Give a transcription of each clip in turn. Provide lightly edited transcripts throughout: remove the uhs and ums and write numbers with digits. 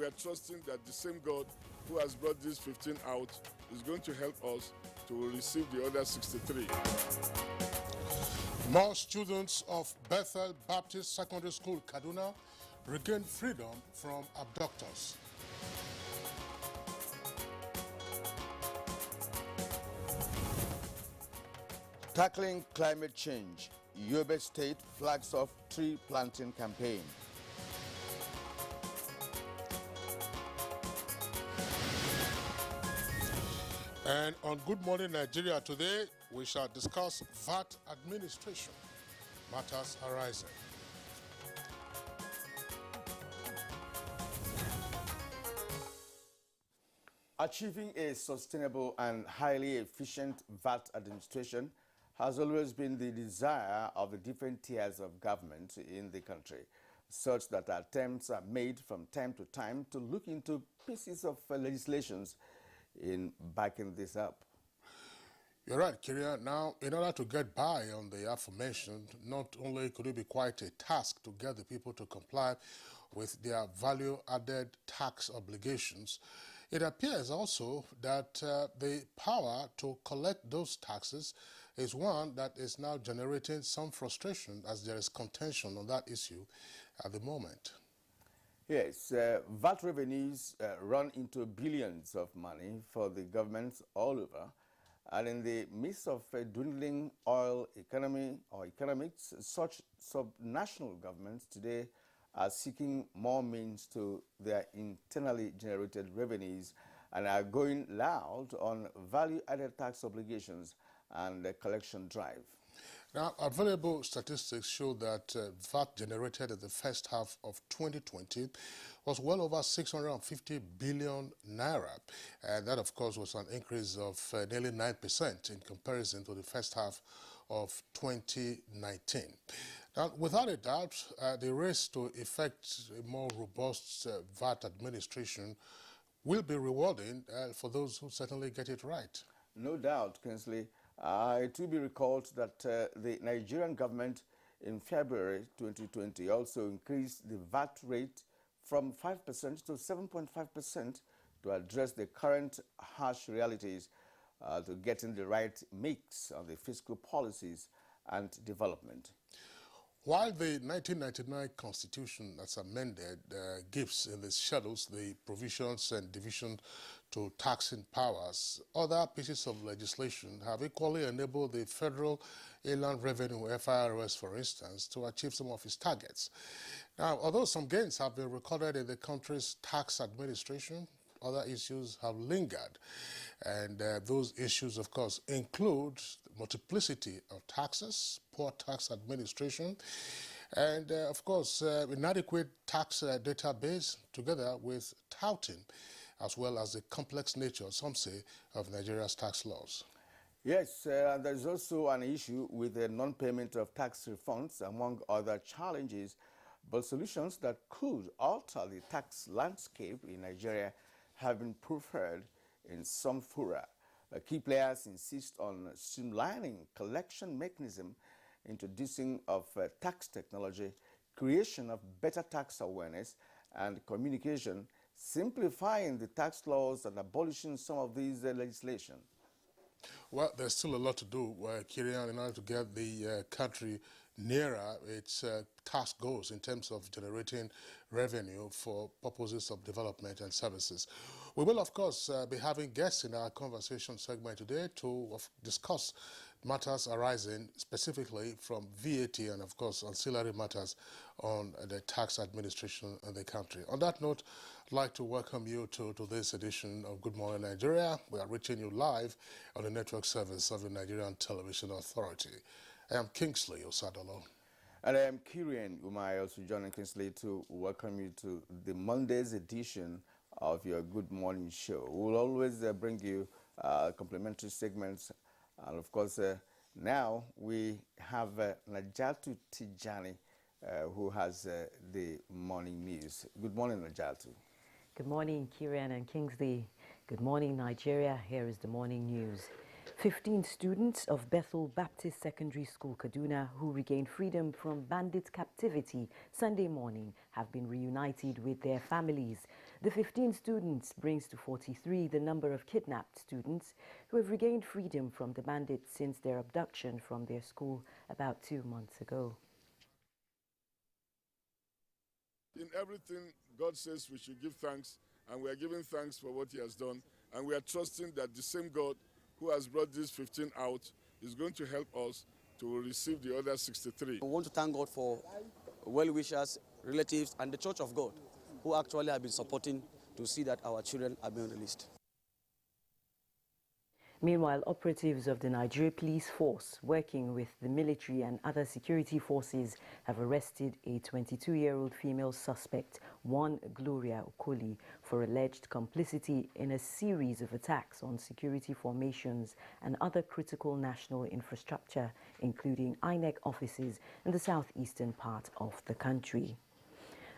we are trusting that the same God who has brought these 15 out is going to help us to receive the other 63. More students of Bethel Baptist Secondary School, Kaduna, regain freedom from abductors. Tackling climate change, Yobe State flags off tree planting campaign. And on Good Morning Nigeria today, we shall discuss VAT administration, matters arising. Achieving a sustainable and highly efficient VAT administration has always been the desire of the different tiers of government in the country, such that attempts are made from time to time to look into pieces of legislations in backing this up. You're right, Kyria. Now, in order to get by on the aforementioned, not only could it be quite a task to get the people to comply with their value-added tax obligations, it appears also that the power to collect those taxes is one that is now generating some frustration, as there is contention on that issue at the moment. Yes, VAT revenues run into billions of money for the governments all over. And in the midst of a dwindling oil economy or economics, such subnational governments today are seeking more means to their internally generated revenues and are going loud on value-added tax obligations and the collection drive. Now, available statistics show that VAT generated in the first half of 2020 was well over 650 billion naira. And that, of course, was an increase of nearly 9% in comparison to the first half of 2019. Now, without a doubt, the race to effect a more robust VAT administration will be rewarding for those who certainly get it right. No doubt, Kingsley. It will be recalled that the Nigerian government in February 2020 also increased the VAT rate from 5% to 7.5% to address the current harsh realities to getting the right mix of the fiscal policies and development. While the 1999 Constitution, as amended, gives in its shadows the provisions and division to taxing powers, other pieces of legislation have equally enabled the Federal Inland Revenue, FIRS, for instance, to achieve some of its targets. Now, although some gains have been recorded in the country's tax administration, other issues have lingered. And those issues, of course, include multiplicity of taxes, poor tax administration, and, of course, inadequate tax database, together with touting, as well as the complex nature, some say, of Nigeria's tax laws. Yes, there's also an issue with the non-payment of tax refunds, among other challenges, but solutions that could alter the tax landscape in Nigeria have been preferred in some fora. Key players insist on streamlining collection mechanism, introducing of tax technology, creation of better tax awareness and communication, simplifying the tax laws and abolishing some of these legislation. Well, there's still a lot to do, Kyrian, in order to get the country nearer its task goals in terms of generating revenue for purposes of development and services. We will, of course, be having guests in our conversation segment today to discuss matters arising specifically from VAT and, of course, ancillary matters on the tax administration in the country. On that note, I'd like to welcome you to this edition of Good Morning Nigeria. We are reaching you live on the network service of the Nigerian Television Authority. I am Kingsley Osadolo. And I am Kyrian Umai, also joining Kingsley to welcome you to the Monday's edition of your Good Morning Show. We'll always bring you complimentary segments. And of course, now we have Najatu Tijani, who has the morning news. Good morning, Najatu. Good morning, Kyrian and Kingsley. Good morning, Nigeria. Here is the morning news. 15 students of Bethel Baptist Secondary School, Kaduna, who regained freedom from bandit captivity Sunday morning, have been reunited with their families. The 15 students brings to 43 the number of kidnapped students who have regained freedom from the bandits since their abduction from their school about 2 months ago. In everything, God says we should give thanks, and we are giving thanks for what he has done, and we are trusting that the same God who has brought these 15 out is going to help us to receive the other 63. I want to thank God for well-wishers, relatives, and the Church of God who actually have been supporting to see that our children are being released. Meanwhile, operatives of the Nigerian Police Force, working with the military and other security forces, have arrested a 22-year-old female suspect, one Gloria Okoli, for alleged complicity in a series of attacks on security formations and other critical national infrastructure, including INEC offices in the southeastern part of the country.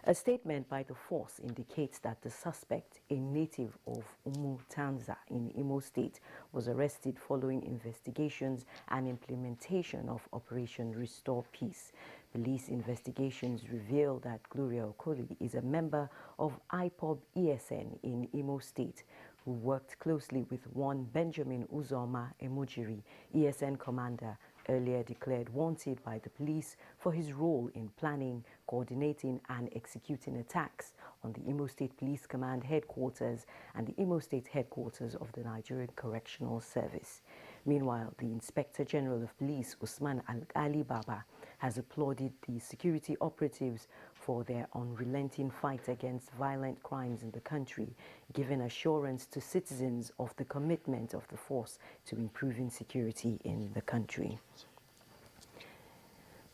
A statement by the force indicates that the suspect, a native of Umutanza in Imo State, was arrested following investigations and implementation of Operation Restore Peace. Police investigations reveal that Gloria Okoli is a member of IPOB ESN in Imo State, who worked closely with one Benjamin Uzoma Emojiri, ESN commander, earlier declared wanted by the police for his role in planning, coordinating and executing attacks on the Imo State Police Command headquarters and the Imo State headquarters of the Nigerian Correctional Service. Meanwhile, the Inspector General of Police, Usman Ali Baba, has applauded the security operatives for their unrelenting fight against violent crimes in the country, giving assurance to citizens of the commitment of the force to improving security in the country.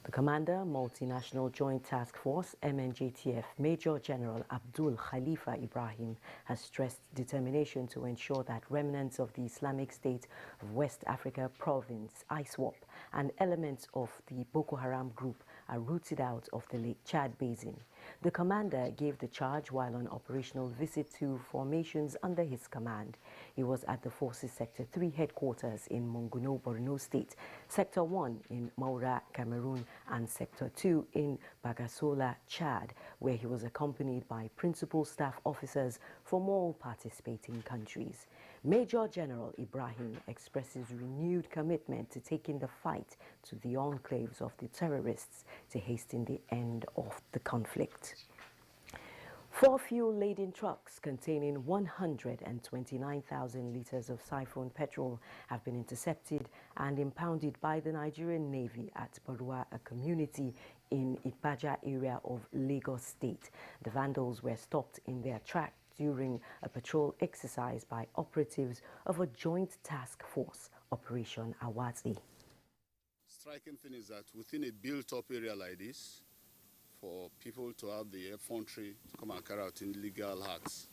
The Commander, Multinational Joint Task Force, MNJTF, Major General Abdul Khalifa Ibrahim, has stressed determination to ensure that remnants of the Islamic State of West Africa Province, ISWAP, and elements of the Boko Haram group are rooted out of the Lake Chad Basin. The commander gave the charge while on operational visit to formations under his command. He was at the Forces Sector 3 headquarters in Monguno, Borno State, Sector 1 in Maura, Cameroon, and Sector 2 in Bagasola, Chad, where he was accompanied by principal staff officers from all participating countries. Major General Ibrahim expresses renewed commitment to taking the fight to the enclaves of the terrorists to hasten the end of the conflict. 4 fuel-laden trucks containing 129,000 litres of siphoned petrol have been intercepted and impounded by the Nigerian Navy at Barua, a community in Ipaja area of Lagos State. The vandals were stopped in their tracks during a patrol exercise by operatives of a joint task force, Operation Awazi. Striking thing is that within a built-up area like this, for people to have the effrontery to come and carry out illegal acts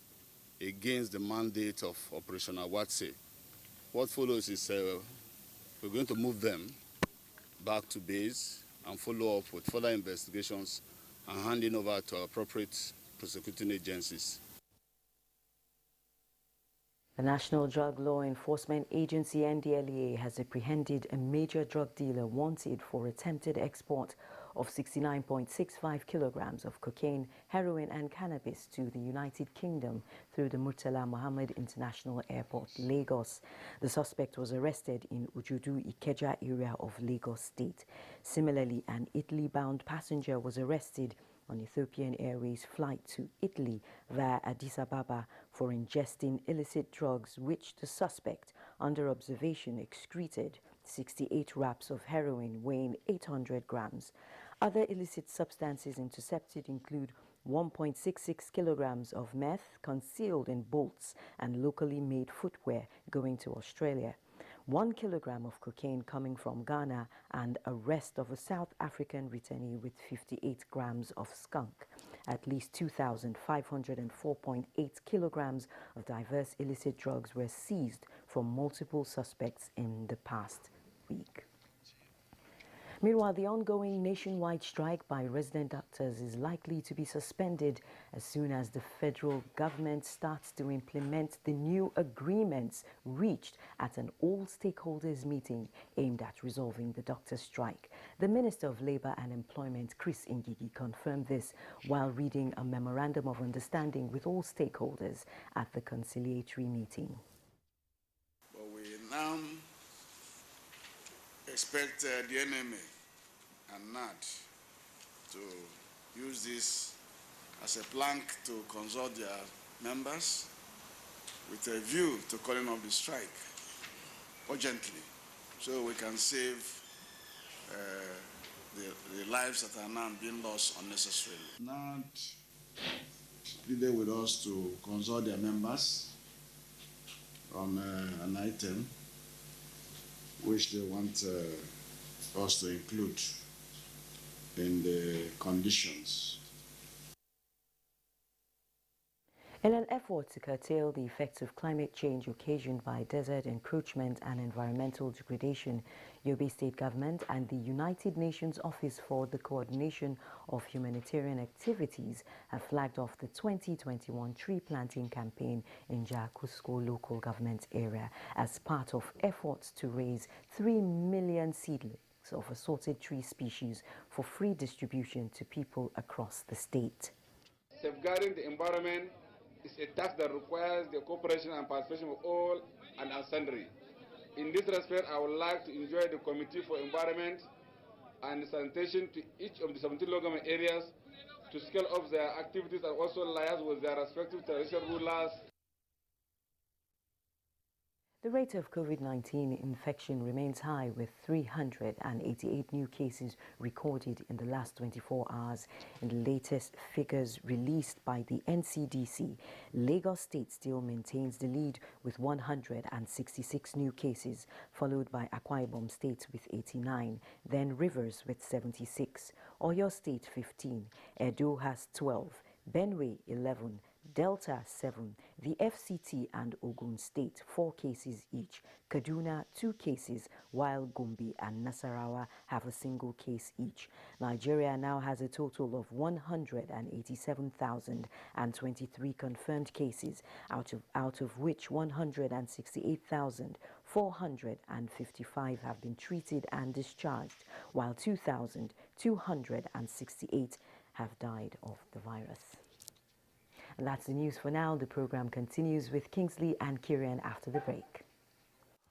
against the mandate of Operation Awazi, what follows is we're going to move them back to base and follow up with further investigations and handing over to appropriate prosecuting agencies. The National Drug Law Enforcement Agency, NDLEA, has apprehended a major drug dealer wanted for attempted export of 69.65 kilograms of cocaine, heroin and cannabis to the United Kingdom through the Murtala Mohammed International Airport, Lagos. The suspect was arrested in Ujudu Ikeja area of Lagos State. Similarly, an Italy-bound passenger was arrested on Ethiopian Airways flight to Italy via Addis Ababa for ingesting illicit drugs, which the suspect, under observation, excreted 68 wraps of heroin weighing 800 grams. Other illicit substances intercepted include 1.66 kilograms of meth concealed in bolts and locally made footwear going to Australia, 1 kilogram of cocaine coming from Ghana, and arrest of a South African returnee with 58 grams of skunk. At least 2,504.8 kilograms of diverse illicit drugs were seized from multiple suspects in the past week. Meanwhile, the ongoing nationwide strike by resident doctors is likely to be suspended as soon as the federal government starts to implement the new agreements reached at an all-stakeholders meeting aimed at resolving the doctors' strike. The Minister of Labour and Employment, Chris Ngigi, confirmed this while reading a memorandum of understanding with all stakeholders at the conciliatory meeting. But we now expect the NMA and NAD to use this as a plank to consult their members with a view to calling off the strike urgently so we can save the lives that are now being lost unnecessarily. NAD pleaded with us to consult their members on an item which they want us to include in the conditions. In an effort to curtail the effects of climate change occasioned by desert encroachment and environmental degradation, Yobe State Government and the United Nations Office for the Coordination of Humanitarian Activities have flagged off the 2021 tree planting campaign in Jakusko local government area as part of efforts to raise 3 million seedlings of assorted tree species for free distribution to people across the state. Safeguarding the environment is a task that requires the cooperation and participation of all and sundry. In this respect, I would like to enjoin the Committee for Environment and Sanitation to each of the 17 local government areas to scale up their activities and also liaise with their respective traditional rulers. The rate of COVID-19 infection remains high, with 388 new cases recorded in the last 24 hours. In the latest figures released by the NCDC, Lagos State still maintains the lead with 166 new cases, followed by Akwa Ibom State with 89, then Rivers with 76, Oyo State 15, Edo has 12, Benue 11, Delta 7, the FCT and Ogun State 4 cases each, Kaduna 2 cases, while Gombe and Nasarawa have a single case each. Nigeria now has a total of 187,023 confirmed cases, out of which 168,455 have been treated and discharged, while 2,268 have died of the virus. And that's the news for now. The program continues with Kingsley and Kieran after the break.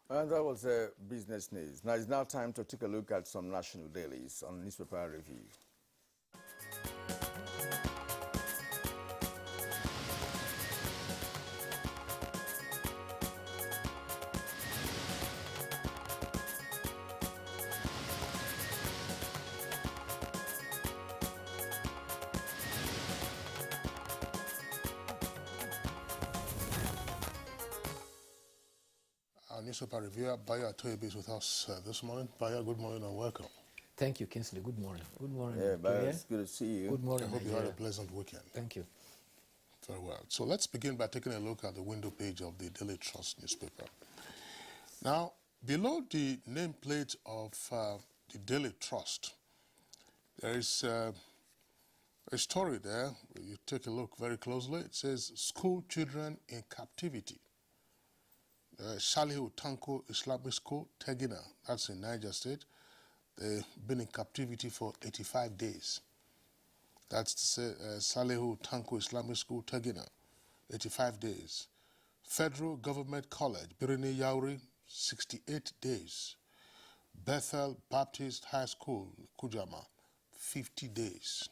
And that was business news. Now it's now time to take a look at some national dailies on Newspaper Review. Our newspaper reviewer, Bayo Atoyebe, is with us this morning. Bayo, good morning and welcome. Thank you, Kingsley. Good morning. Good morning. Yeah, Bayo, it's good to see you. Good morning. I hope you had a pleasant weekend. Thank you. Very well. So let's begin by taking a look at the window page of the Daily Trust newspaper. Now, below the nameplate of the Daily Trust, there is a story there. You take a look very closely. It says, "School children in captivity." Salihu Tanko Islamic School, Tegina, that's in Niger State. They've been in captivity for 85 days. That's to say, Salihu Tanko Islamic School, Tegina, 85 days. Federal Government College, Birini Yauri, 68 days. Bethel Baptist High School, Kujama, 50 days.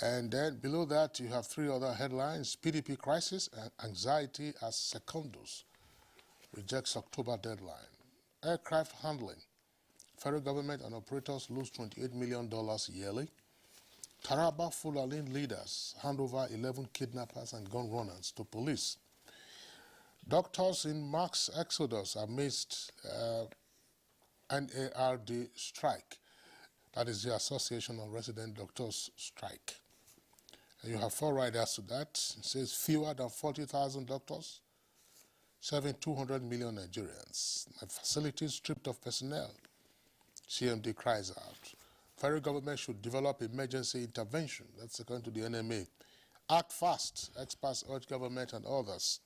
And then below that, you have 3 other headlines. PDP crisis and anxiety as Secondus rejects October deadline. Aircraft handling. Federal government and operators lose $28 million yearly. Taraba Fulani leaders hand over 11 kidnappers and gun runners to police. Doctors in mass exodus amidst NARD strike. That is the Association of Resident Doctors strike. And you have 4 riders to that. It says fewer than 40,000 doctors, serving 200 million Nigerians. And facilities stripped of personnel. CMD cries out. Federal government should develop emergency intervention. That's according to the NMA. Act fast, experts urge government and others.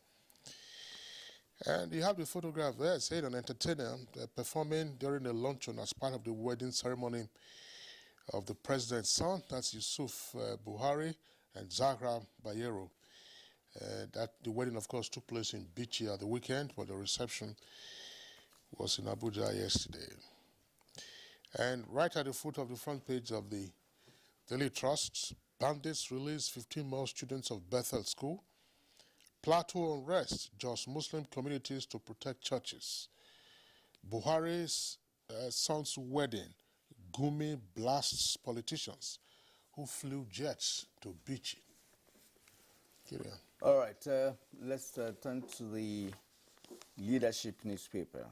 And you have the photograph there saying an entertainer performing during a luncheon as part of the wedding ceremony of the president's son, that's Yusuf Buhari and Zahra Bayero. The wedding, of course, took place in Bichi at the weekend, but the reception was in Abuja yesterday. And right at the foot of the front page of the Daily Trust, bandits release 15 more students of Bethel School. Plateau unrest, just Muslim communities to protect churches. Buhari's son's wedding, Gumi blasts politicians who flew jets to Bichi. All right, let's turn to the leadership newspaper.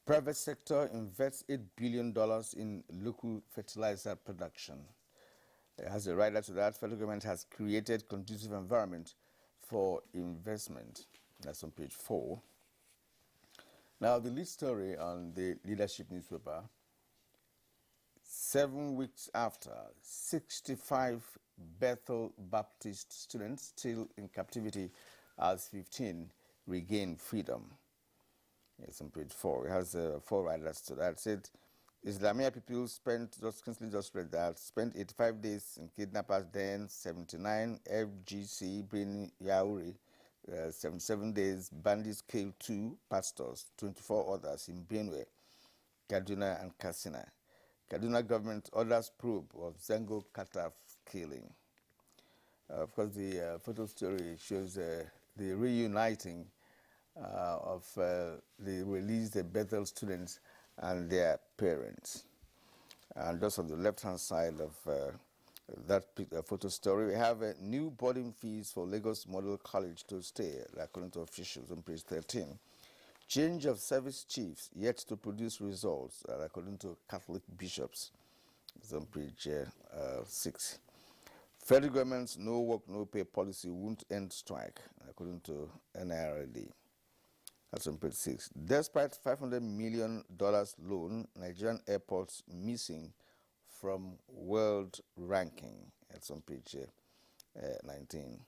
Private sector invests $8 billion in local fertilizer production. It has a rider to that. Federal government has created conducive environment for investment. That's on page 4. Now, the lead story on the leadership newspaper, 7 weeks after, 65 Bethel Baptist students still in captivity as 15 regain freedom. It's on page 4. It has 4 riders to that. It said, Islamia people spent, just read that, spent 85 days in kidnappers' den, 79 FGC, Bini Yauri, 77 days, bandits killed 2 pastors, 24 others in Benue, Kaduna and Katsina. Kaduna government orders probe of Zengo Kataf killing. Of course, the photo story shows the reuniting of the released Bethel students and their parents. And just on the left-hand side of that photo story, we have new boarding fees for Lagos Model College to stay, according to officials on page 13. Change of service chiefs yet to produce results, according to Catholic bishops. It's on page 6. Federal government's no work, no pay policy won't end strike, according to NIRD. That's on page 6. Despite $500 million loan, Nigerian airports missing from world ranking. That's on page 19.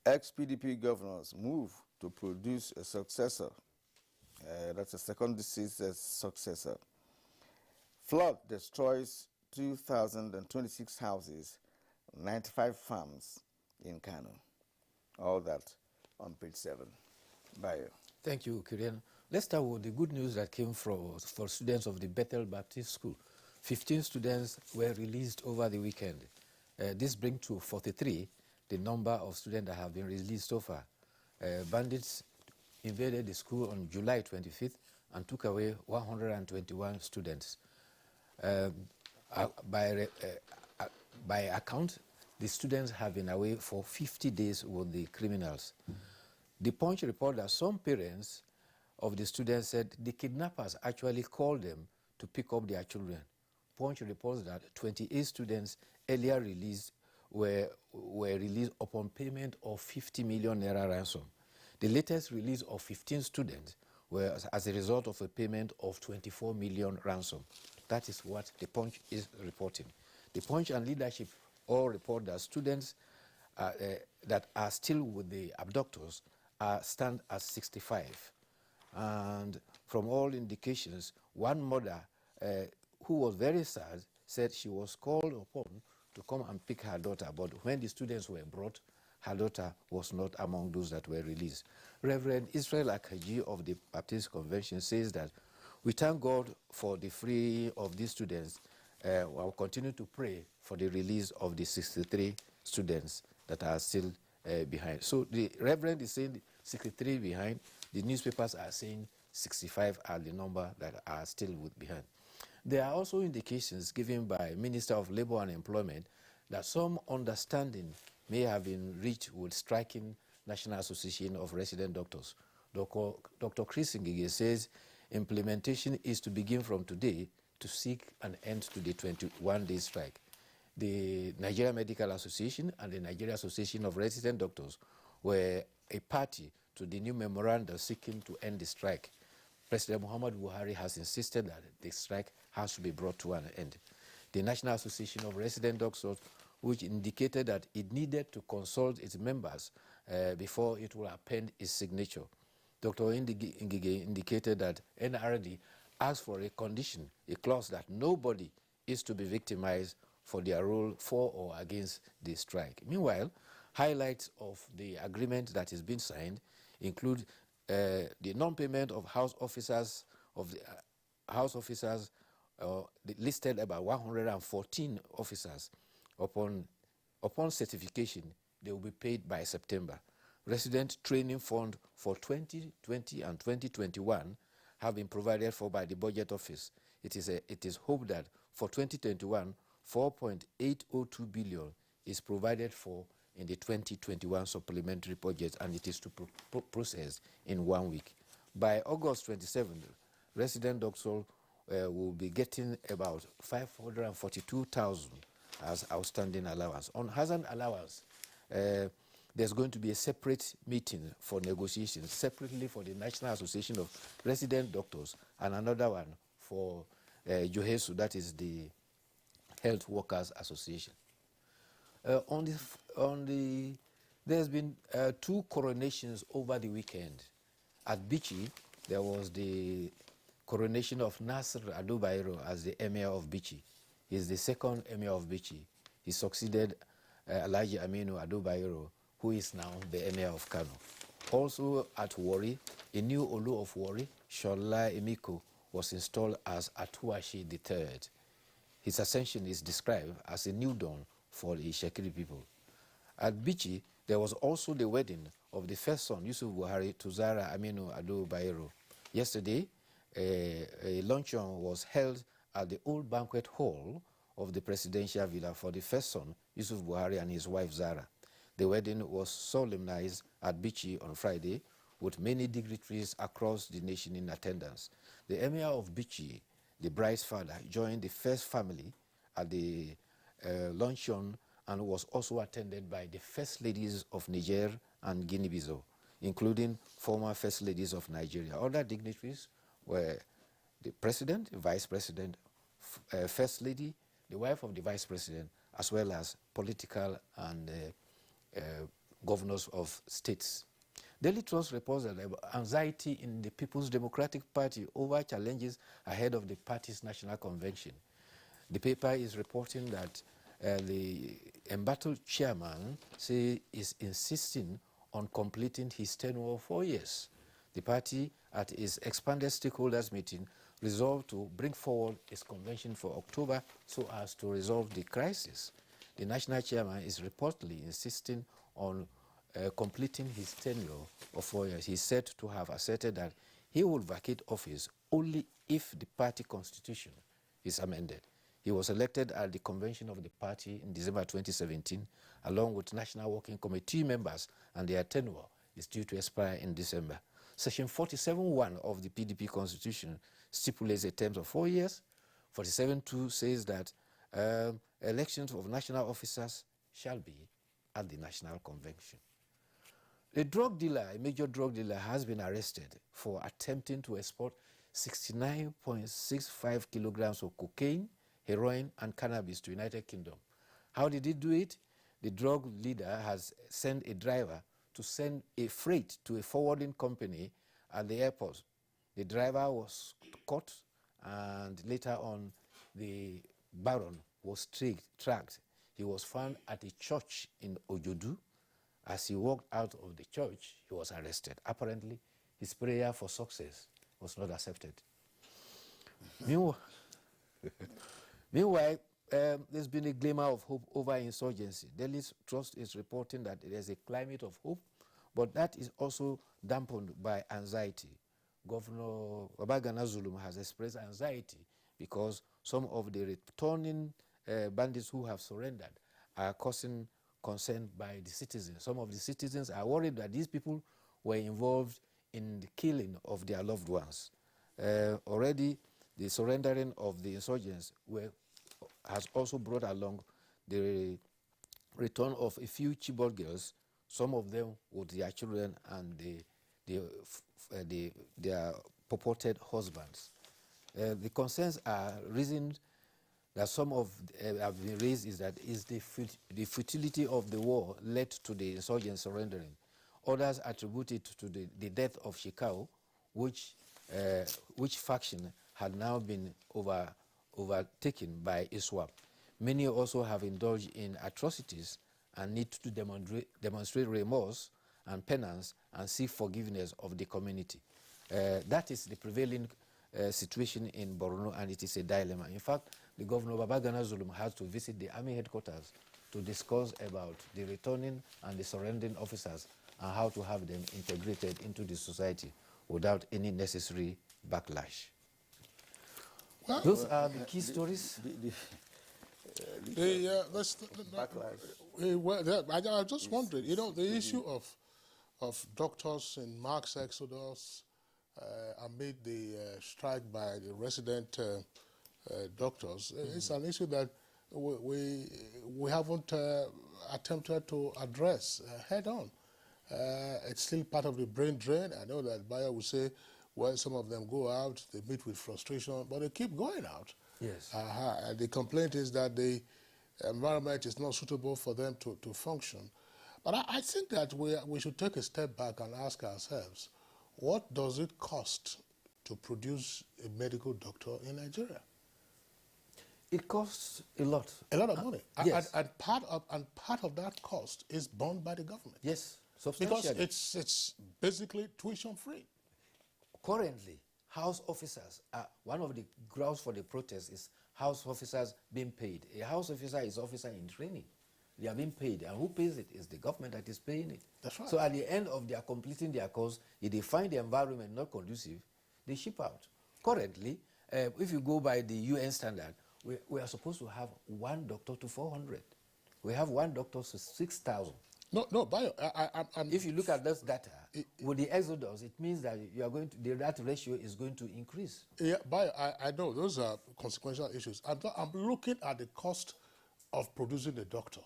Ex-PDP governors move to produce a successor. That's a second deceased successor. Flood destroys 2,026 houses, 95 farms in Kano. All that on page 7. Bayo. Thank you, Kirian. Let's start with the good news that came for students of the Bethel Baptist School. 15 students were released over the weekend. This brings to 43 the number of students that have been released so far. Bandits invaded the school on July 25th and took away 121 students. By account, the students have been away for 50 days with the criminals. The Punch report that some parents of the students said the kidnappers actually called them to pick up their children. Punch reports that 28 students earlier released were released upon payment of 50 million naira ransom. The latest release of 15 students were as a result of a payment of 24 million ransom. That is what the Punch is reporting. The Punch and leadership all report that students that are still with the abductors stand at 65. And from all indications, one mother who was very sad said she was called upon to come and pick her daughter, but when the students were brought, her daughter was not among those that were released. Reverend Israel Akaji of the Baptist Convention says that we thank God for the free of these students. We'll continue to pray for the release of the 63 students that are still behind. So the Reverend is saying 63 behind. The newspapers are saying 65 are the number that are still behind. There are also indications given by Minister of Labor and Employment that some understanding may have been reached with striking National Association of Resident Doctors. Dr. Chris Ngige says implementation is to begin from today to seek an end to the 21-day strike. The Nigerian Medical Association and the Nigeria Association of Resident Doctors were a party to the new memorandum seeking to end the strike. President Muhammad Buhari has insisted that the strike has to be brought to an end. The National Association of Resident Doctors, which indicated that it needed to consult its members before it will append its signature. Dr. Ngige indicated that NRD asked for a condition, a clause that nobody is to be victimized for their role for or against the strike. Meanwhile, highlights of the agreement that is being signed include the non-payment of house officers listed about 114 officers. Upon certification, they will be paid by September. Resident training fund for 2020 and 2021 have been provided for by the Budget Office. It is hoped that for 2021, 4.802 billion is provided for in the 2021 supplementary budget, and it is to process in 1 week. By August 27, resident doctors will be getting about 542,000 as outstanding allowance. On hazard allowance, there's going to be a separate meeting for negotiations, separately for the National Association of Resident Doctors, and another one for JOHESU, that is the Health Workers Association. There's been 2 coronations over the weekend. At Bichi, there was the coronation of Nasir Ado Bayero as the Emir of Bichi. He's the second Emir of Bichi. He succeeded Alhaji Aminu Ado Bayero, who is now the Emir of Kano. Also at Warri, a new Olu of Warri, Shola Emiko, was installed as Atuashi III. His ascension is described as a new dawn for the Shekiri people. At Bichi, there was also the wedding of the first son, Yusuf Buhari, to Zara Aminu Ado Bayero. Yesterday, a luncheon was held at the old banquet hall of the presidential villa for the first son, Yusuf Buhari, and his wife Zara. The wedding was solemnized at Bichi on Friday, with many dignitaries across the nation in attendance. The Emir of Bichi, the bride's father, joined the first family at the luncheon and was also attended by the first ladies of Niger and Guinea-Bissau, including former first ladies of Nigeria. Other dignitaries were the president, the vice president, first lady, the wife of the vice president, as well as political and governors of states. Daily Trust reports that anxiety in the People's Democratic Party over challenges ahead of the party's national convention. The paper is reporting that the embattled chairman is insisting on completing his tenure of 4 years. The party, at its expanded stakeholders meeting, resolved to bring forward its convention for October so as to resolve the crisis. The national chairman is reportedly insisting on completing his tenure of 4 years. He is said to have asserted that he will vacate office only if the party constitution is amended. He was elected at the convention of the party in December 2017, along with National Working Committee members, and their tenure is due to expire in December. Section 47(1) of the PDP constitution stipulates a term of 4 years. 47(2) says that elections of national officers shall be at the national convention. A drug dealer, a major drug dealer, has been arrested for attempting to export 69.65 kilograms of cocaine, heroin, and cannabis to United Kingdom. How did he do it? The drug leader has sent a driver to send a freight to a forwarding company at the airport. The driver was caught, and later on, the baron was tracked. He was found at a church in Ojodu. As he walked out of the church, he was arrested. Apparently, his prayer for success was not accepted. Meanwhile, there's been a glimmer of hope over insurgency. Daily Trust is reporting that there's a climate of hope, but that is also dampened by anxiety. Governor Babagana Zulum has expressed anxiety because some of the returning bandits who have surrendered are causing concern by the citizens. Some of the citizens are worried that these people were involved in the killing of their loved ones. Already, the surrendering of the insurgents has also brought along the return of a few Chibok girls, some of them with their children and their purported husbands. The concerns are reasoned that some of have been raised is that the futility of the war led to the insurgents surrendering. Others attribute it to the death of Shekau, which faction had now been overtaken by ISWAP. Many also have indulged in atrocities and need to demonstrate remorse and penance and seek forgiveness of the community. That is the prevailing situation in Borno, and it is a dilemma. In fact, the governor Babagana Zulum has to visit the army headquarters to discuss about the returning and the surrendering officers and how to have them integrated into the society without any necessary backlash. Well, those are the key stories. I just wondered, you know, the issue of doctors in Mark's exodus amid the strike by the resident doctors. It's an issue that we haven't attempted to address head on. It's still part of the brain drain. I know that Bayo will say, well, some of them go out, they meet with frustration, but they keep going out. Yes. And the complaint is that the environment is not suitable for them to function. But I think that we should take a step back and ask ourselves, what does it cost to produce a medical doctor in Nigeria? It costs a lot. A lot of money. Yes. And part of that cost is borne by the government. Yes, substantially. Because it's basically tuition free. Currently, house officers are one of the grounds for the protest is house officers being paid. A house officer is officer in training. They are being paid, and who pays it is the government that is paying it. That's right. So at the end of their completing their course, if they find the environment not conducive, they ship out. Currently, if you go by the UN standard, we are supposed to have 1 doctor to 400. We have 1 doctor to 6,000. No, Bayo, if you look at this data, with the exodus, it means that you are going to, that ratio is going to increase. Yeah, Bayo, I know those are consequential issues. I'm looking at the cost of producing a doctor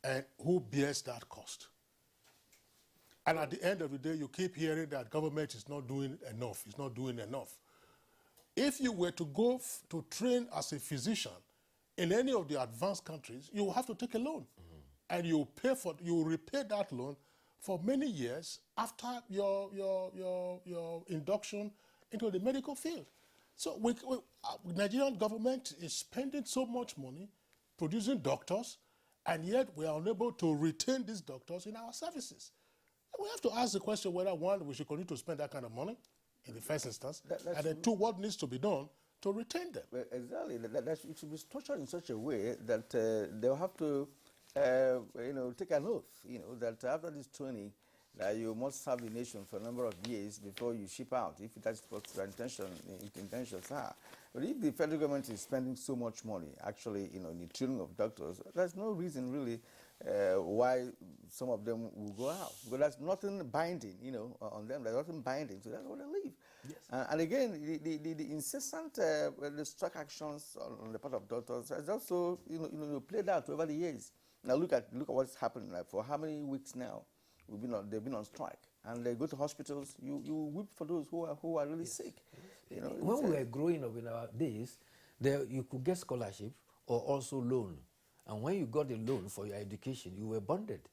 and who bears that cost. And at the end of the day, you keep hearing that government is not doing enough, it's not doing enough. If you were to go to train as a physician in any of the advanced countries, you will have to take a loan. And you repay that loan for many years after your induction into the medical field. So the Nigerian government is spending so much money producing doctors, and yet we are unable to retain these doctors in our services. And we have to ask the question whether, one, we should continue to spend that kind of money in the first instance, and then two, what needs to be done to retain them. Well, exactly. It should be structured in such a way that they'll have to take an oath, that after this training, that you must serve the nation for a number of years before you ship out, if that's what your intentions are. But if the federal government is spending so much money, actually, in the training of doctors, there's no reason really why some of them will go out. Because there's nothing binding, on them. There's nothing binding, so that's why they leave. Yes. And again, the incessant the strike actions on the part of doctors has also, played out over the years. Now look at what's happened. Like, for how many weeks now they've been on strike, and they go to hospitals. You weep for those who are really sick. When we were growing up in our days, you could get scholarship or also loan, and when you got the loan for your education, you were bonded,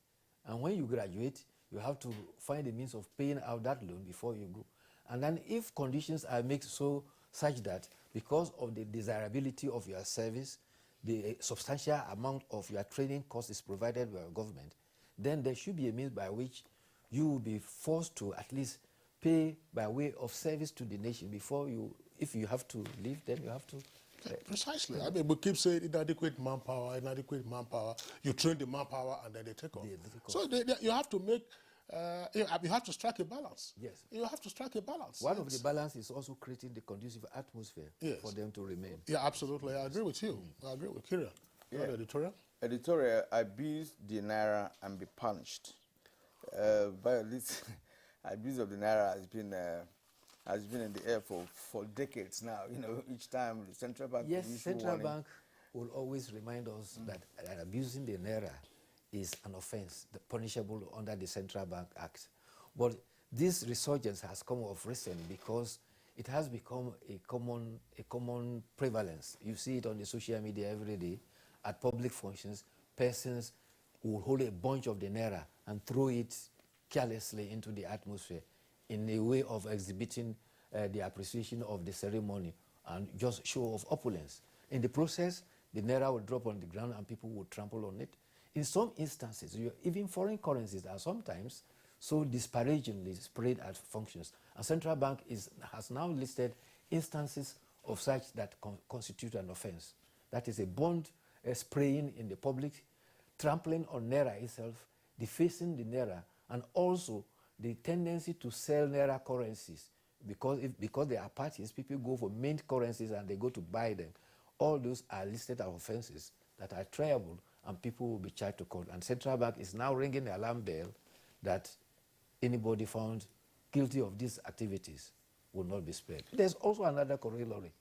and when you graduate, you have to find a means of paying out that loan before you go. And then if conditions are made such that because of the desirability of your service, the substantial amount of your training cost is provided by your government, then there should be a means by which you will be forced to at least pay by way of service to the nation before if you have to leave, then you have to. Precisely. I mean, we keep saying inadequate manpower. You train the manpower and then they take off. So you have to make, you have to strike a balance. Yes. You have to strike a balance. One of the balance is also creating the conducive atmosphere for them to remain. Yeah, absolutely. I agree with you. I agree with Kirian. Yeah. Editorial? Editorial, abuse the naira and be punished. But this abuse of the naira has been in the air for decades now. Each time the central bank. Yes, central bank will always remind us that abusing the naira is an offense, punishable under the Central Bank Act. But this resurgence has come of recent because it has become a common prevalence. You see it on the social media every day. At public functions, persons will hold a bunch of the naira and throw it carelessly into the atmosphere in a way of exhibiting the appreciation of the ceremony and just show of opulence. In the process, the naira will drop on the ground and people will trample on it. In some instances, even foreign currencies are sometimes so disparagingly spread at functions. A central bank has now listed instances of such that constitute an offense. That is a bond spraying in the public, trampling on naira itself, defacing the naira, and also the tendency to sell naira currencies. Because they are parties, people go for mint currencies and they go to buy them. All those are listed as offenses that are triable, and people will be charged to court. And central bank is now ringing the alarm bell that anybody found guilty of these activities will not be spared. There's also another corollary.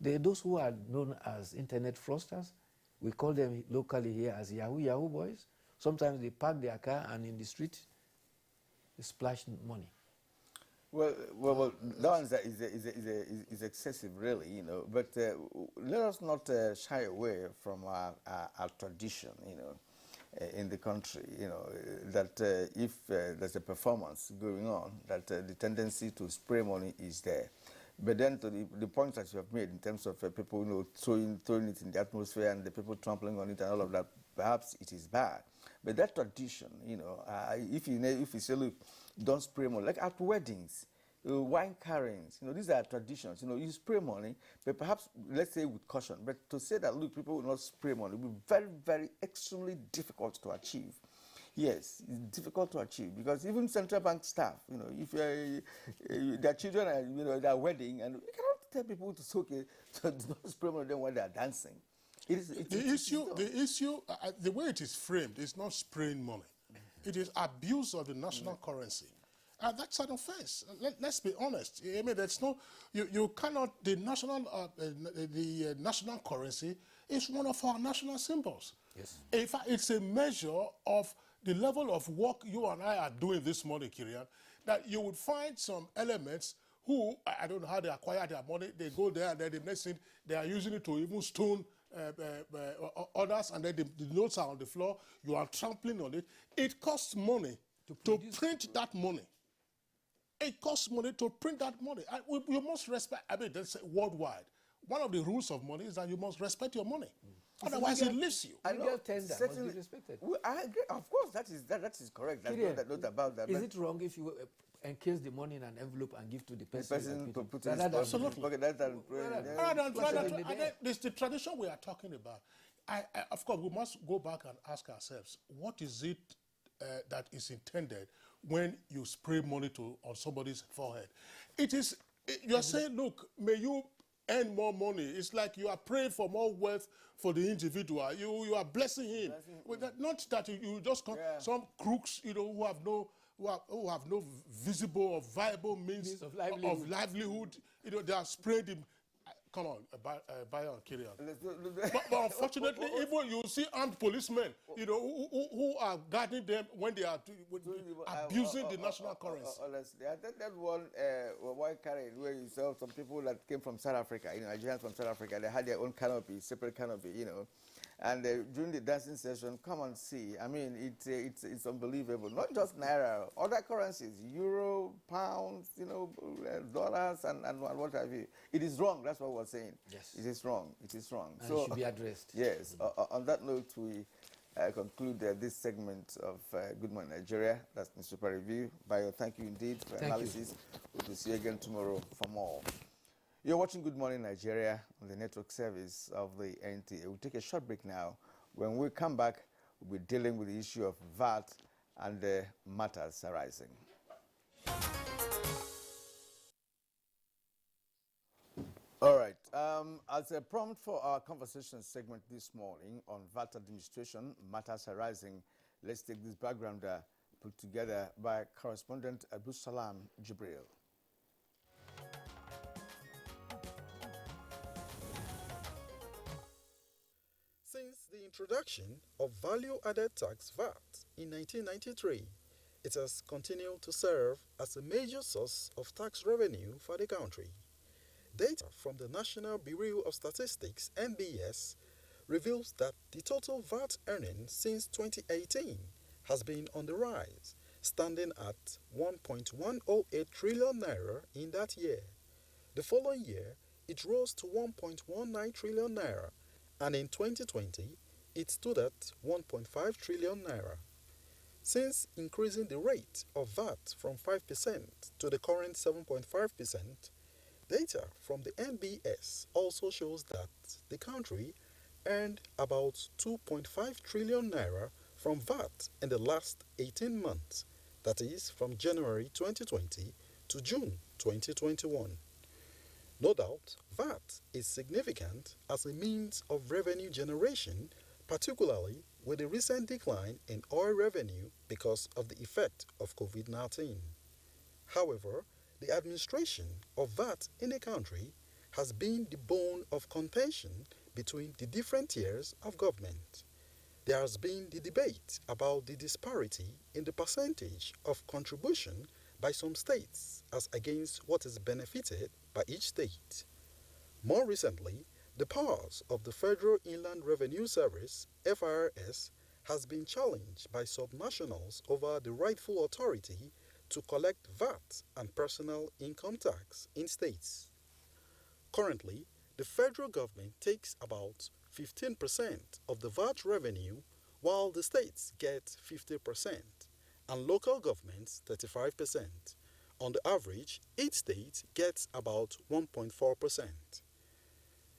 Those who are known as internet fraudsters, we call them locally here as Yahoo boys. Sometimes they park their car and in the street, they splash money. Well, that one is excessive, really, you know. But let us not shy away from our tradition, you know, in the country, you know, that if there's a performance going on, that the tendency to spray money is there. But then to the point that you have made in terms of people, you know, throwing it in the atmosphere and the people trampling on it and all of that, perhaps it is bad. But that tradition, you know, if you say, look, don't spray money, like at weddings, wine carryings, you know, these are traditions. You know, you spray money, but perhaps, let's say with caution. But to say that, look, people will not spray money will be very, very extremely difficult to achieve. Yes, it's difficult to achieve because even central bank staff, you know, if their children are, you know, their wedding, and you cannot tell people to okay, to not spray money when they are dancing. The issue, the way it is framed is not spraying money. It is abuse of the national currency. That's an offense. Let's be honest. I mean, there's no, you cannot, the national currency is one of our national symbols. Yes. In fact, it's a measure of the level of work you and I are doing this morning, Kirian, that you would find some elements who, I don't know how they acquire their money, they go there and then the next thing, they are using it to even stone others, and then the notes are on the floor, you are trampling on it. It costs money to print that money. It costs money to print that money. You must respect, I mean, that's worldwide. One of the rules of money is that you must respect your money. Otherwise, it leaves you. Legal tender must be respected. I agree. Of course, that is correct. There's no doubt about that. Is it wrong if you encase the money in an envelope and give to the person? Absolutely. It's the tradition we are talking about. Of course, we must go back and ask ourselves, what is it that is intended when you spray money on somebody's forehead? You're saying, look, may you earn more money. It's like you are praying for more wealth for the individual. You are blessing him. Not that you just some crooks, you know, who have no visible or viable means of livelihood. You know, they are spraying him. Come on, buy and carry on. But unfortunately, even you see armed policemen, you know, who are guarding them when they are abusing the national currency. Honestly, I think that one carrying where you saw some people that came from South Africa, you know, Nigerians from South Africa, they had their own canopy, separate canopy, you know. And during the dancing session, come and see. I mean, it's unbelievable. Not just naira, other currencies, euro, pounds, you know, dollars, and what have you. It is wrong. That's what we're saying. Yes. It is wrong. It is wrong. And it should be addressed. Yes. On that note, we conclude this segment of Good Morning Nigeria. That's the Super Review. Bayo, thank you indeed for analysis. We'll see you again tomorrow for more. You're watching Good Morning Nigeria on the network service of the NTA. We'll take a short break now. When we come back, we'll be dealing with the issue of VAT and the matters arising. All right. As a prompt for our conversation segment this morning on VAT administration, matters arising, let's take this background put together by correspondent Abu Salam Jibril. Since the introduction of value-added tax VAT in 1993, it has continued to serve as a major source of tax revenue for the country. Data from the National Bureau of Statistics (NBS) reveals that the total VAT earnings since 2018 has been on the rise, standing at 1.108 trillion naira in that year. The following year, it rose to 1.19 trillion naira, and in 2020, it stood at 1.5 trillion naira. Since increasing the rate of VAT from 5% to the current 7.5%, data from the NBS also shows that the country earned about 2.5 trillion naira from VAT in the last 18 months, that is, from January 2020 to June 2021. No doubt, VAT is significant as a means of revenue generation, particularly with the recent decline in oil revenue because of the effect of COVID-19. However, the administration of VAT in a country has been the bone of contention between the different tiers of government. There has been the debate about the disparity in the percentage of contribution by some states as against what is benefited by each state. More recently, the powers of the Federal Inland Revenue Service (FIRS) has been challenged by subnationals over the rightful authority to collect VAT and personal income tax in states. Currently, the federal government takes about 15% of the VAT revenue, while the states get 50% and local governments 35%. On the average, each state gets about 1.4%.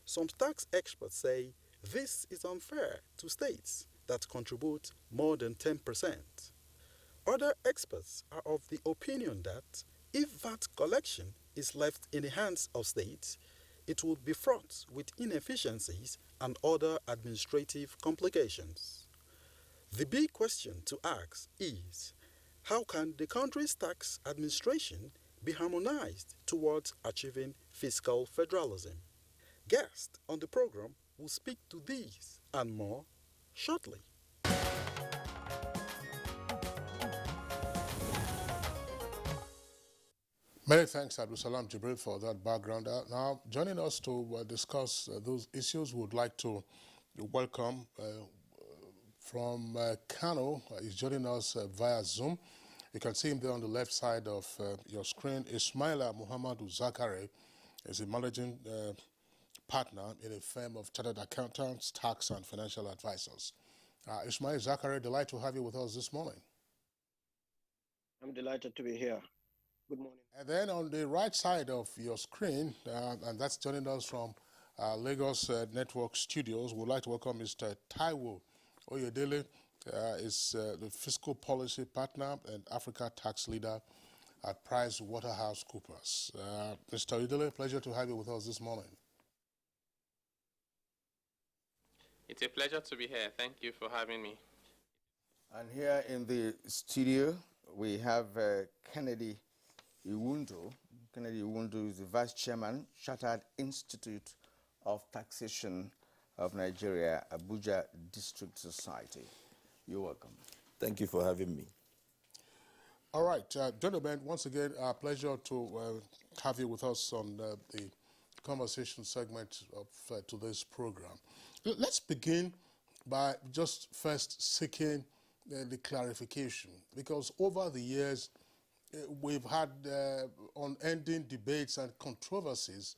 Some tax experts say this is unfair to states that contribute more than 10%. Other experts are of the opinion that if VAT collection is left in the hands of states, it would be fraught with inefficiencies and other administrative complications. The big question to ask is, how can the country's tax administration be harmonized towards achieving fiscal federalism? Guests on the program will speak to these and more shortly. Many thanks, Abdulsalam Jibril, for that background. Now, joining us to discuss those issues, we would like to welcome from Kano. He's joining us via Zoom. You can see him there on the left side of your screen. Ismaila Muhammadu Zakare is a managing partner in a firm of chartered accountants, tax and financial advisors. Ismail Zakare, delighted to have you with us this morning. I'm delighted to be here. Good morning. And then on the right side of your screen, and that's joining us from Lagos Network Studios, we'd like to welcome Mr. Taiwo Oyedele, is the fiscal policy partner and Africa tax leader at PricewaterhouseCoopers. Mr. Oyedele, pleasure to have you with us this morning. It's a pleasure to be here. Thank you for having me. And here in the studio, we have Kennedy Iwundu. Kennedy Iwundu is the Vice Chairman, Chartered Institute of Taxation of Nigeria, Abuja District Society. You're welcome. Thank you for having me. All right, gentlemen, once again, a pleasure to have you with us on the conversation segment of today's program. Let's begin by just first seeking the clarification, because over the years, we've had unending debates and controversies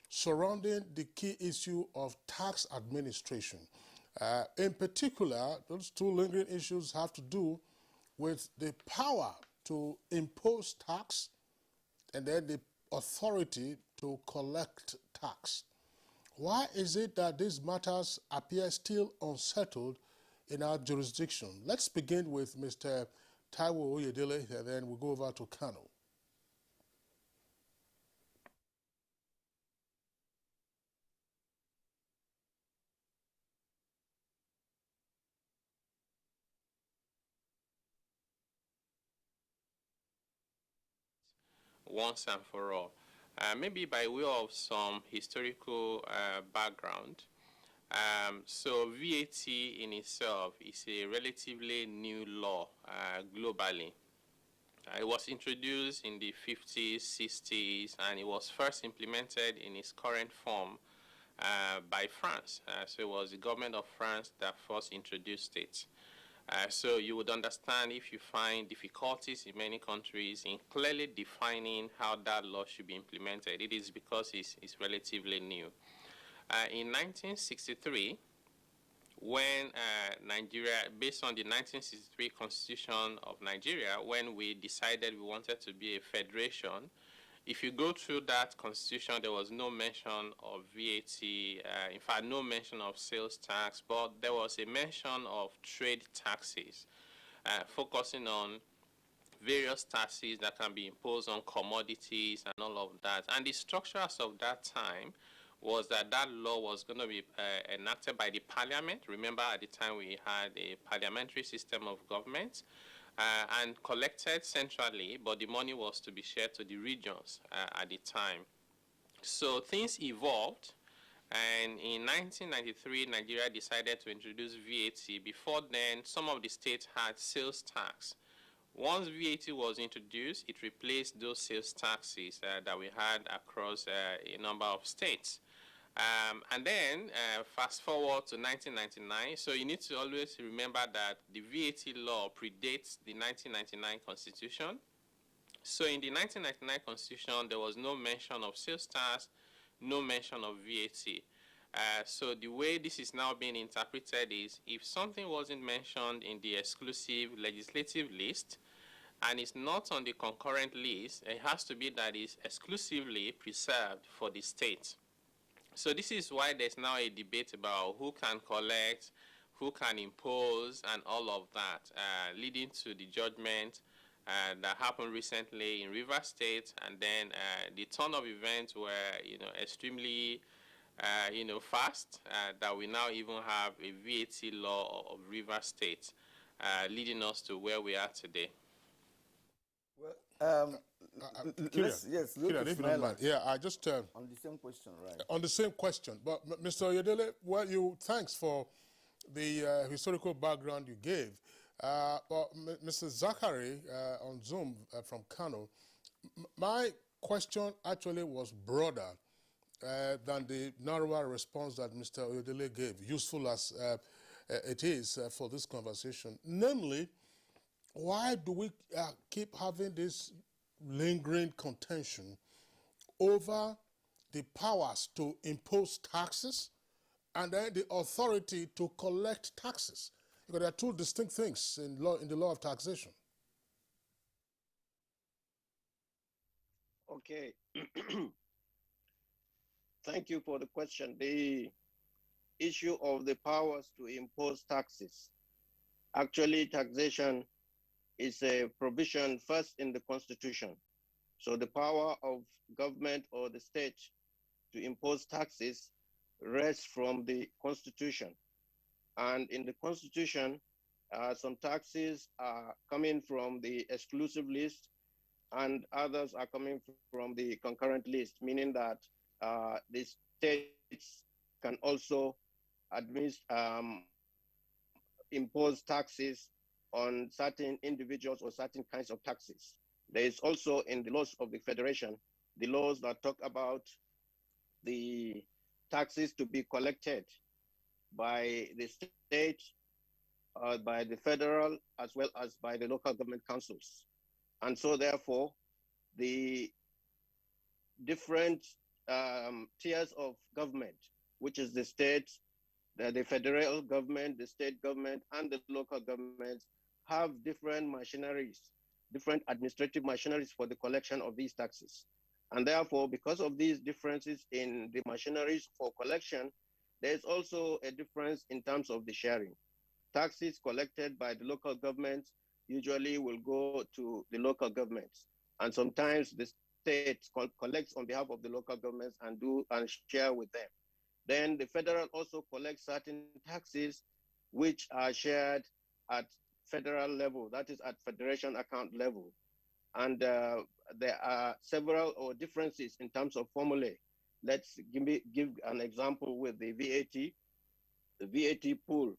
surrounding the key issue of tax administration. In particular, those two lingering issues have to do with the power to impose tax and then the authority to collect tax. Why is it that these matters appear still unsettled in our jurisdiction? Let's begin with Mr. Taiwo Oyedele, and then we'll go over to Kano. Once and for all. Maybe by way of some historical background. So VAT in itself is a relatively new law globally. It was introduced in the 50s, 60s, and it was first implemented in its current form by France. So it was the government of France that first introduced it. So you would understand if you find difficulties in many countries in clearly defining how that law should be implemented. It is because it's relatively new. In 1963, when Nigeria, based on the 1963 Constitution of Nigeria, when we decided we wanted to be a federation, if you go through that constitution, there was no mention of VAT, in fact, no mention of sales tax, but there was a mention of trade taxes, focusing on various taxes that can be imposed on commodities and all of that. And the structure as of that time was that that law was going to be enacted by the parliament. Remember, at the time we had a parliamentary system of government. And collected centrally, but the money was to be shared to the regions at the time. So things evolved, and in 1993, Nigeria decided to introduce VAT. Before then, some of the states had sales tax. Once VAT was introduced, it replaced those sales taxes that we had across a number of states. And then fast forward to 1999, so you need to always remember that the VAT law predates the 1999 Constitution. So in the 1999 Constitution, there was no mention of sales tax, no mention of VAT. So the way this is now being interpreted is if something wasn't mentioned in the exclusive legislative list and it's not on the concurrent list, it has to be that it's exclusively preserved for the state. So this is why there's now a debate about who can collect, who can impose, and all of that, leading to the judgment that happened recently in Rivers State, and then the turn of events were, extremely, fast. That we now even have a VAT law of Rivers State, leading us to where we are today. Well, If you don't mind. Yeah, I just on the same question, right? On the same question, but Mr. Oyedele, well, thanks for the historical background you gave. But Mr. Zachary on Zoom from Kano, my question actually was broader than the narrower response that Mr. Oyedele gave, useful as it is for this conversation. Namely, why do we keep having this lingering contention over the powers to impose taxes and then the authority to collect taxes? Because there are two distinct things in the law of taxation. Okay. Thank you for the question. The issue of the powers to impose taxes. Actually, taxation is a provision first in the Constitution. So the power of government or the state to impose taxes rests from the Constitution. And in the Constitution, some taxes are coming from the exclusive list and others are coming from the concurrent list, meaning that the states can also impose taxes on certain individuals or certain kinds of taxes. There is also in the laws of the Federation, the laws that talk about the taxes to be collected by the state, by the federal, as well as by the local government councils. And so therefore, the different tiers of government, which is the state, the federal government, the state government, and the local governments, have different machineries, different administrative machineries for the collection of these taxes. And therefore, because of these differences in the machineries for collection, there's also a difference in terms of the sharing. Taxes collected by the local governments usually will go to the local governments. And sometimes the state collects on behalf of the local governments and share with them. Then the federal also collects certain taxes which are shared at federal level, that is at federation account level. And there are several differences in terms of formulae. Let's give an example with the VAT. The VAT pool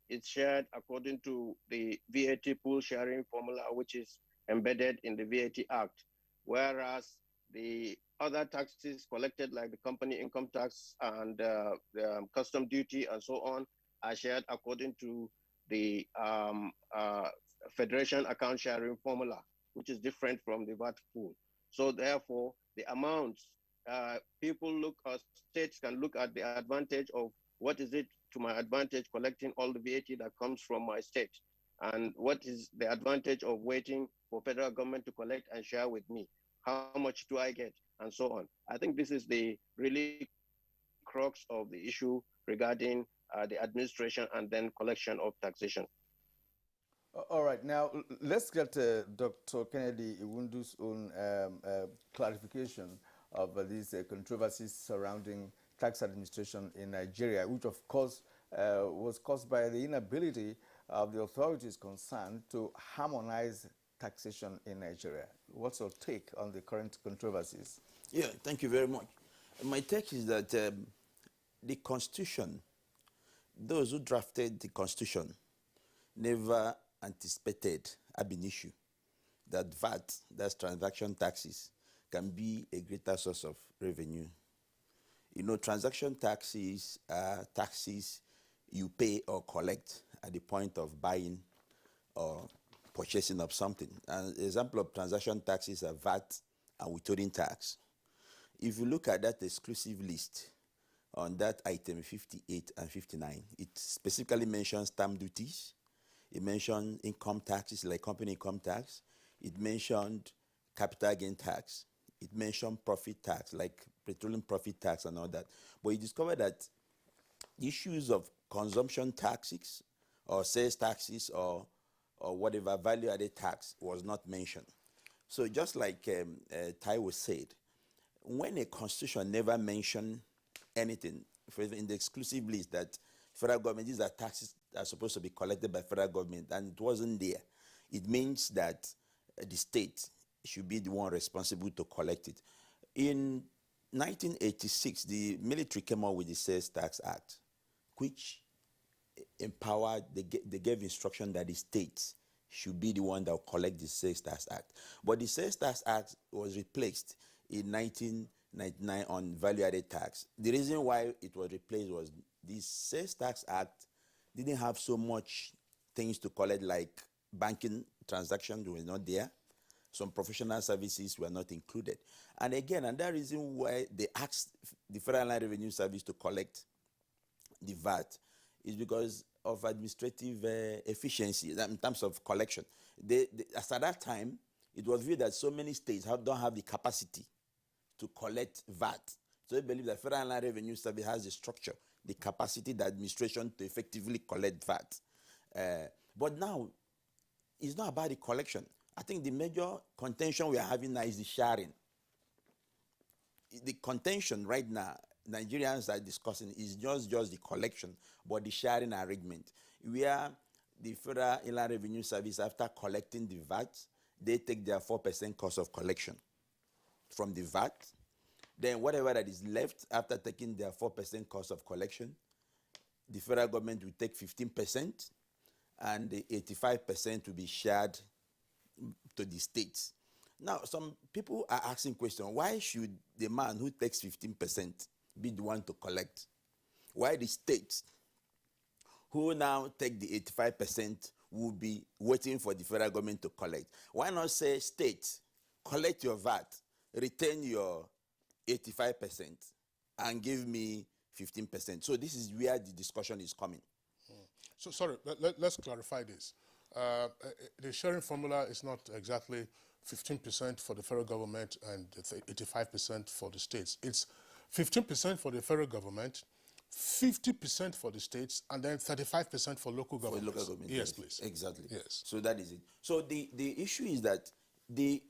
is shared according to the VAT pool sharing formula, which is embedded in the VAT Act, whereas the other taxes collected, like the company income tax and the custom duty and so on, are shared according to the Federation account sharing formula, which is different from the VAT pool. So therefore, the amounts, states can look at the advantage of what is it to my advantage collecting all the VAT that comes from my state, and what is the advantage of waiting for federal government to collect and share with me? How much do I get? And so on. I think this is the really crux of the issue regarding the administration and then collection of taxation. All right, now let's get Dr. Kennedy Iwundu's own clarification of these controversies surrounding tax administration in Nigeria, which of course was caused by the inability of the authorities concerned to harmonize taxation in Nigeria. What's your take on the current controversies? Yeah, thank you very much. My take is that the Constitution, those who drafted the Constitution never anticipated ab initio that VAT, that's transaction taxes, can be a greater source of revenue. You know, transaction taxes are taxes you pay or collect at the point of buying or purchasing of something. An example of transaction taxes are VAT and withholding tax. If you look at that exclusive list on that item 58 and 59, it specifically mentions stamp duties. It mentioned income taxes like company income tax. It mentioned capital gain tax. It mentioned profit tax like petroleum profit tax and all that. But you discover that issues of consumption taxes or sales taxes or whatever value-added tax was not mentioned. So just like Taiwo said, when a constitution never mentioned anything in the exclusive list that federal government, these are taxes that are supposed to be collected by federal government, and it wasn't there, it means that the state should be the one responsible to collect it. In 1986, the military came out with the Sales Tax Act, which empowered, they gave instruction that the states should be the one that will collect the Sales Tax Act. But the Sales Tax Act was replaced in 1999 on value-added tax. The reason why it was replaced was the Sales Tax Act didn't have so much things to collect, like banking transactions were not there. Some professional services were not included. And again, another reason why they asked the Federal Land Revenue Service to collect the VAT is because of administrative efficiency in terms of collection. As at that time, it was viewed that so many states don't have the capacity to collect VAT. So they believe that Federal Land Revenue Service has the structure, the capacity, the administration to effectively collect VAT. But now, it's not about the collection. I think the major contention we are having now is the sharing. The contention right now, Nigerians are discussing, is just the collection, but the sharing arrangement, where the Federal Inland Revenue Service, after collecting the VAT, they take their 4% cost of collection from the VAT. Then whatever that is left after taking their 4% cost of collection, the federal government will take 15%, and the 85% will be shared to the states. Now, some people are asking questions, why should the man who takes 15% be the one to collect? Why the states who now take the 85% will be waiting for the federal government to collect? Why not say, states, collect your VAT, retain your 85%, and give me 15%? So this is where the discussion is coming. So sorry, let's clarify this. The sharing formula is not exactly 15% for the federal government and 85% for the states. It's 15% for the federal government, 50% for the states, and then 35% for local government. For local government, yes, please. Exactly. Yes. So that is it. So the issue is that the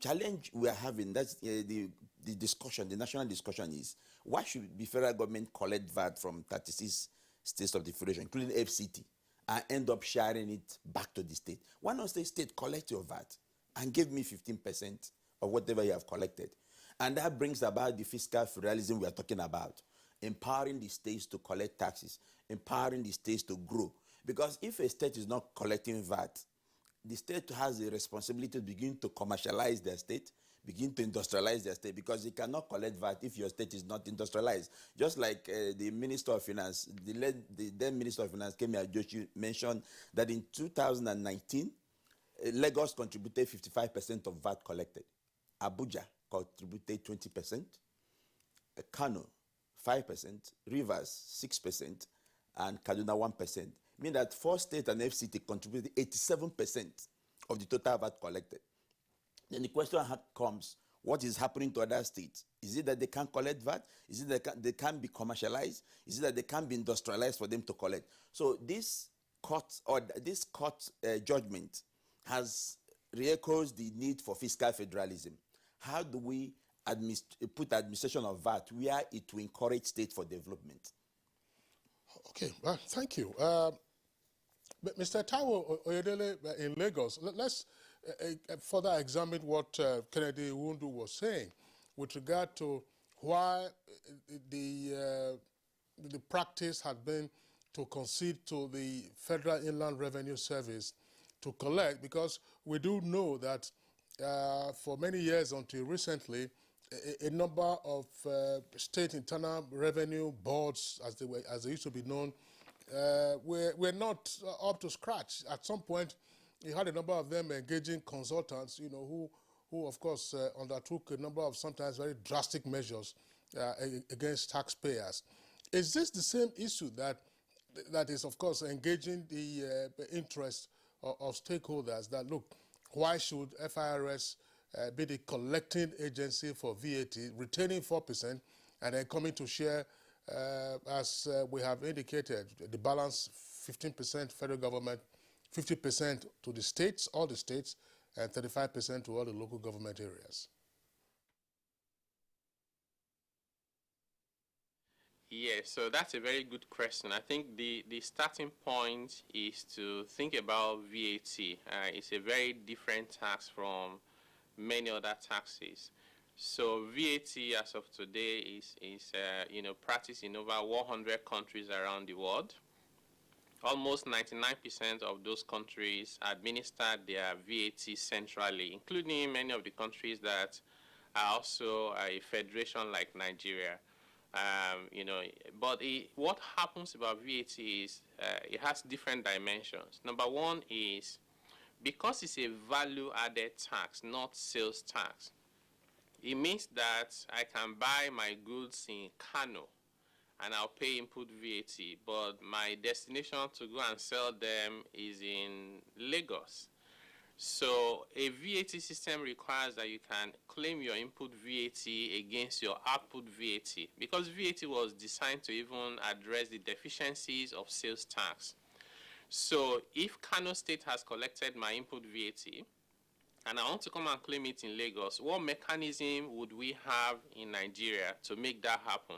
challenge we are having, that's the discussion, the national discussion is, why should the federal government collect VAT from 36 states of the federation, including FCT, and end up sharing it back to the state? Why not say, state, collect your VAT and give me 15% of whatever you have collected? And that brings about the fiscal federalism we are talking about, empowering the states to collect taxes, empowering the states to grow. Because if a state is not collecting VAT, the state has a responsibility to begin to commercialize their state, begin to industrialize their state, because you cannot collect VAT if your state is not industrialized. Just like the Minister of Finance, the then Minister of Finance, Kemi Ajoshi, mentioned that in 2019, Lagos contributed 55% of VAT collected. Abuja contributed 20%, Kano 5%, Rivers 6%, and Kaduna 1%. Meaning that 4 states and FCT contributed 87% of the total VAT collected. Then the question comes, what is happening to other states? Is it that they can't collect VAT? Is it that they can't be commercialized? Is it that they can't be industrialized for them to collect? So this court judgment has re-echoes the need for fiscal federalism. How do we put administration of VAT where it will encourage state for development? Okay, thank you. Mr. Taiwo Oyedele in Lagos, let's further examine what Kennedy Wundu was saying with regard to why the practice had been to concede to the Federal Inland Revenue Service to collect, because we do know that for many years until recently, a number of state internal revenue boards, as they used to be known, were not up to scratch. At some point, you had a number of them engaging consultants, who of course undertook a number of sometimes very drastic measures against taxpayers. Is this the same issue that is, of course, engaging the interest of stakeholders? That look, why should FIRS be the collecting agency for VAT, retaining 4%, and then coming to share, as we have indicated, the balance 15% federal government, 50% to the states, all the states, and 35% to all the local government areas? Yeah, so that's a very good question. I think the starting point is to think about VAT. It's a very different tax from many other taxes. So VAT, as of today, is practiced in over 100 countries around the world. Almost 99% of those countries administer their VAT centrally, including many of the countries that are also a federation like Nigeria. But what happens about VAT is it has different dimensions. Number one is, because it's a value-added tax, not sales tax, it means that I can buy my goods in Kano and I'll pay input VAT, but my destination to go and sell them is in Lagos. So a VAT system requires that you can claim your input VAT against your output VAT, because VAT was designed to even address the deficiencies of sales tax. So if Kano State has collected my input VAT and I want to come and claim it in Lagos, what mechanism would we have in Nigeria to make that happen?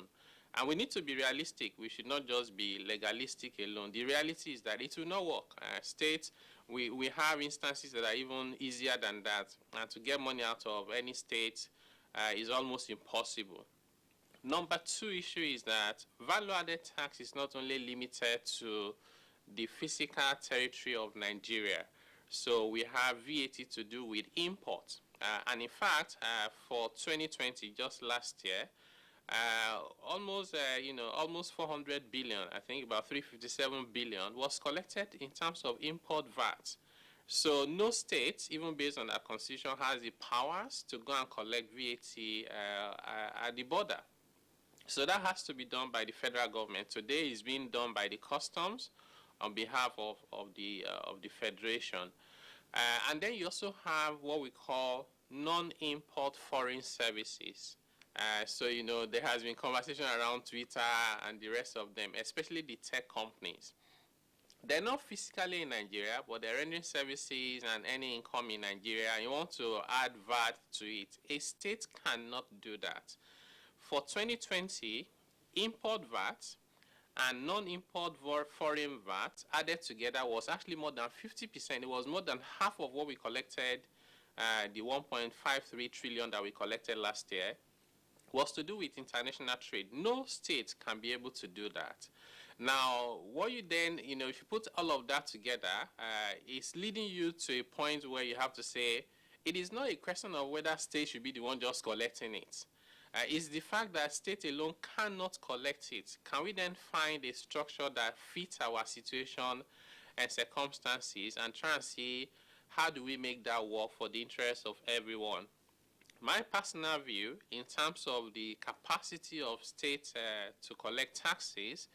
And we need to be realistic. We should not just be legalistic alone. The reality is that it will not work. States, we have instances that are even easier than that. And to get money out of any state is almost impossible. Number two issue is that value-added tax is not only limited to the physical territory of Nigeria. So we have VAT to do with imports. And in fact, for 2020, just last year, almost 400 billion, I think about 357 billion, was collected in terms of import VAT. So no state, even based on our constitution, has the powers to go and collect VAT at the border. So that has to be done by the federal government. Today it's being done by the customs on behalf of the federation. And then you also have what we call non-import foreign services. So, there has been conversation around Twitter and the rest of them, especially the tech companies. They're not physically in Nigeria, but they're rendering services and any income in Nigeria, and you want to add VAT to it. A state cannot do that. For 2020, import VAT and non-import foreign VAT added together was actually more than 50%. It was more than half of what we collected, the 1.53 trillion that we collected last year, was to do with international trade. No state can be able to do that. Now, what you then, if you put all of that together, it's leading you to a point where you have to say, it is not a question of whether state should be the one just collecting it. It's the fact that state alone cannot collect it. Can we then find a structure that fits our situation and circumstances and try and see how do we make that work for the interest of everyone? My personal view in terms of the capacity of states to collect taxes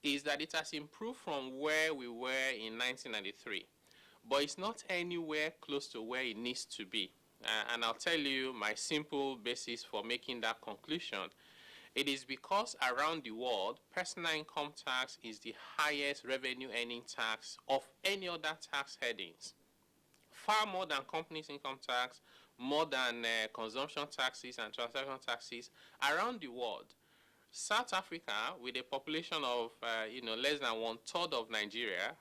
is that it has improved from where we were in 1993, but it's not anywhere close to where it needs to be. And I'll tell you my simple basis for making that conclusion. It is because around the world, personal income tax is the highest revenue earning tax of any other tax headings. Far more than companies income tax, more than consumption taxes and transaction taxes around the world. South Africa, with a population of less than 1/3 of Nigeria,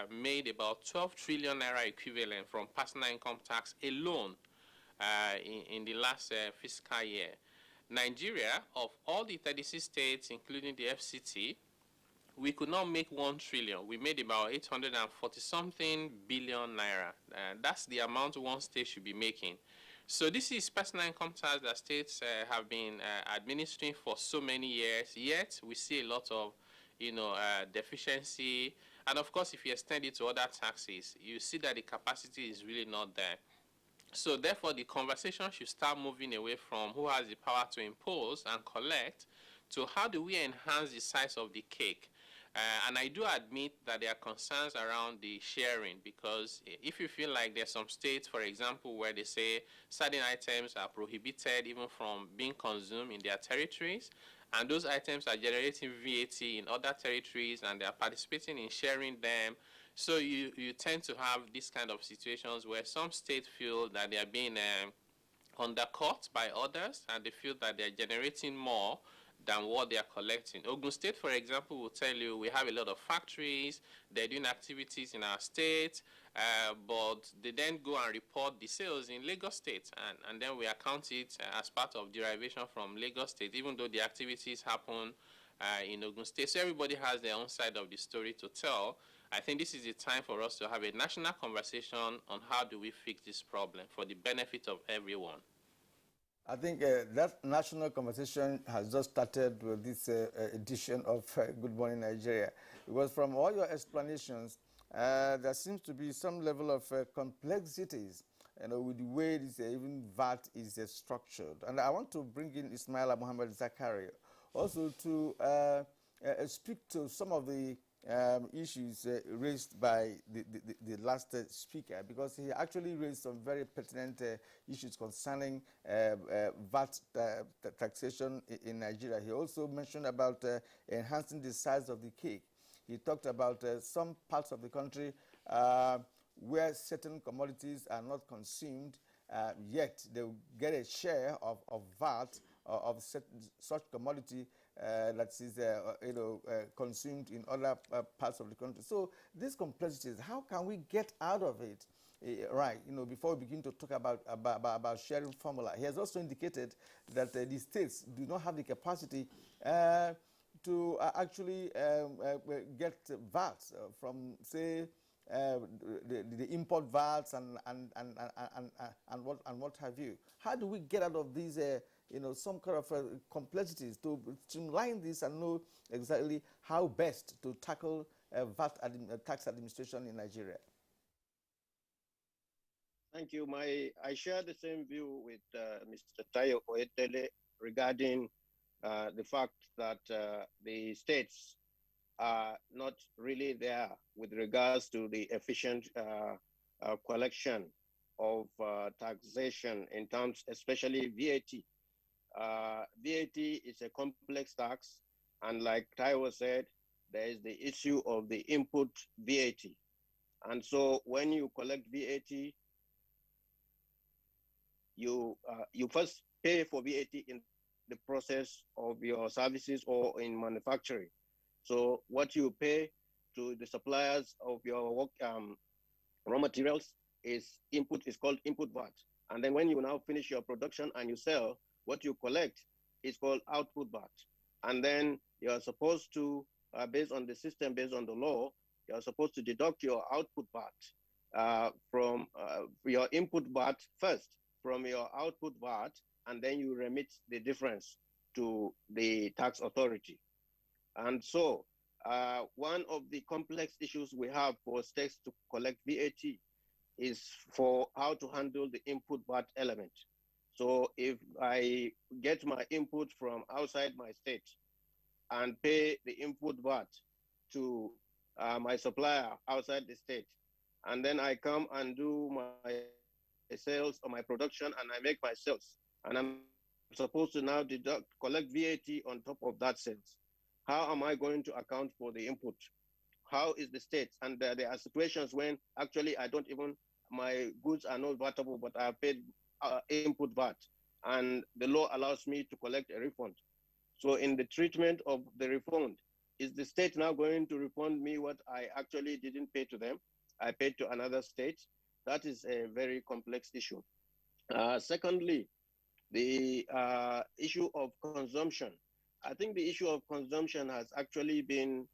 made about 12 trillion naira equivalent from personal income tax alone in the last fiscal year. Nigeria, of all the 36 states, including the FCT, we could not make 1 trillion. We made about 840-something billion naira. That's the amount one state should be making. So this is personal income tax that states have been administering for so many years, yet we see a lot of, deficiency. And of course, if you extend it to other taxes, you see that the capacity is really not there. So therefore, the conversation should start moving away from who has the power to impose and collect to how do we enhance the size of the cake. And I do admit that there are concerns around the sharing, because if you feel like there's some states, for example, where they say certain items are prohibited even from being consumed in their territories, and those items are generating VAT in other territories and they are participating in sharing them, so you tend to have this kind of situations where some states feel that they are being undercut by others and they feel that they are generating more than what they are collecting. Ogun State, for example, will tell you we have a lot of factories, they're doing activities in our state, but they then go and report the sales in Lagos State, and then we account it as part of derivation from Lagos State, even though the activities happen in Ogun State. So everybody has their own side of the story to tell. I think this is the time for us to have a national conversation on how do we fix this problem for the benefit of everyone. I think that national conversation has just started with this edition of Good Morning Nigeria. Because from all your explanations, there seems to be some level of complexities, with the way this, even VAT is structured. And I want to bring in Ismaila Muhammad Zakari also to speak to some of the issues raised by the last speaker, because he actually raised some very pertinent issues concerning VAT taxation in Nigeria. He also mentioned about enhancing the size of the cake. He talked about some parts of the country where certain commodities are not consumed, yet they will get a share of VAT of such commodity that is consumed in other parts of the country. So these complexities, how can we get out of it? Right, before we begin to talk about sharing formula. He has also indicated that the states do not have the capacity to actually get VAT from, say, the import VATs and what have you. How do we get out of these some kind of complexities to streamline this and know exactly how best to tackle VAT tax administration in Nigeria? Thank you. I share the same view with Mr. Tayo Oetele regarding the fact that the states are not really there with regards to the efficient collection of taxation in terms, especially VAT. VAT is a complex tax, and like Tayo said, there is the issue of the input VAT. And so when you collect VAT, you first pay for VAT in the process of your services or in manufacturing. So what you pay to the suppliers of your raw materials is called input VAT. And then when you now finish your production and you sell, what you collect is called output VAT. And then you're supposed to based on the system, based on the law, you're supposed to deduct your output VAT from your input VAT first, from your output VAT, and then you remit the difference to the tax authority. And so one of the complex issues we have for states to collect VAT is for how to handle the input VAT element. So if I get my input from outside my state and pay the input VAT to my supplier outside the state, and then I come and do my sales or my production and I make my sales, and I'm supposed to now collect VAT on top of that sales. How am I going to account for the input? How is the state? And there are situations when actually I don't even, my goods are not vatable, but I have paid input VAT, and the law allows me to collect a refund. So in the treatment of the refund, is the state now going to refund me what I actually didn't pay to them? I paid to another state. That is a very complex issue. Secondly, the issue of consumption. I think the issue of consumption has actually been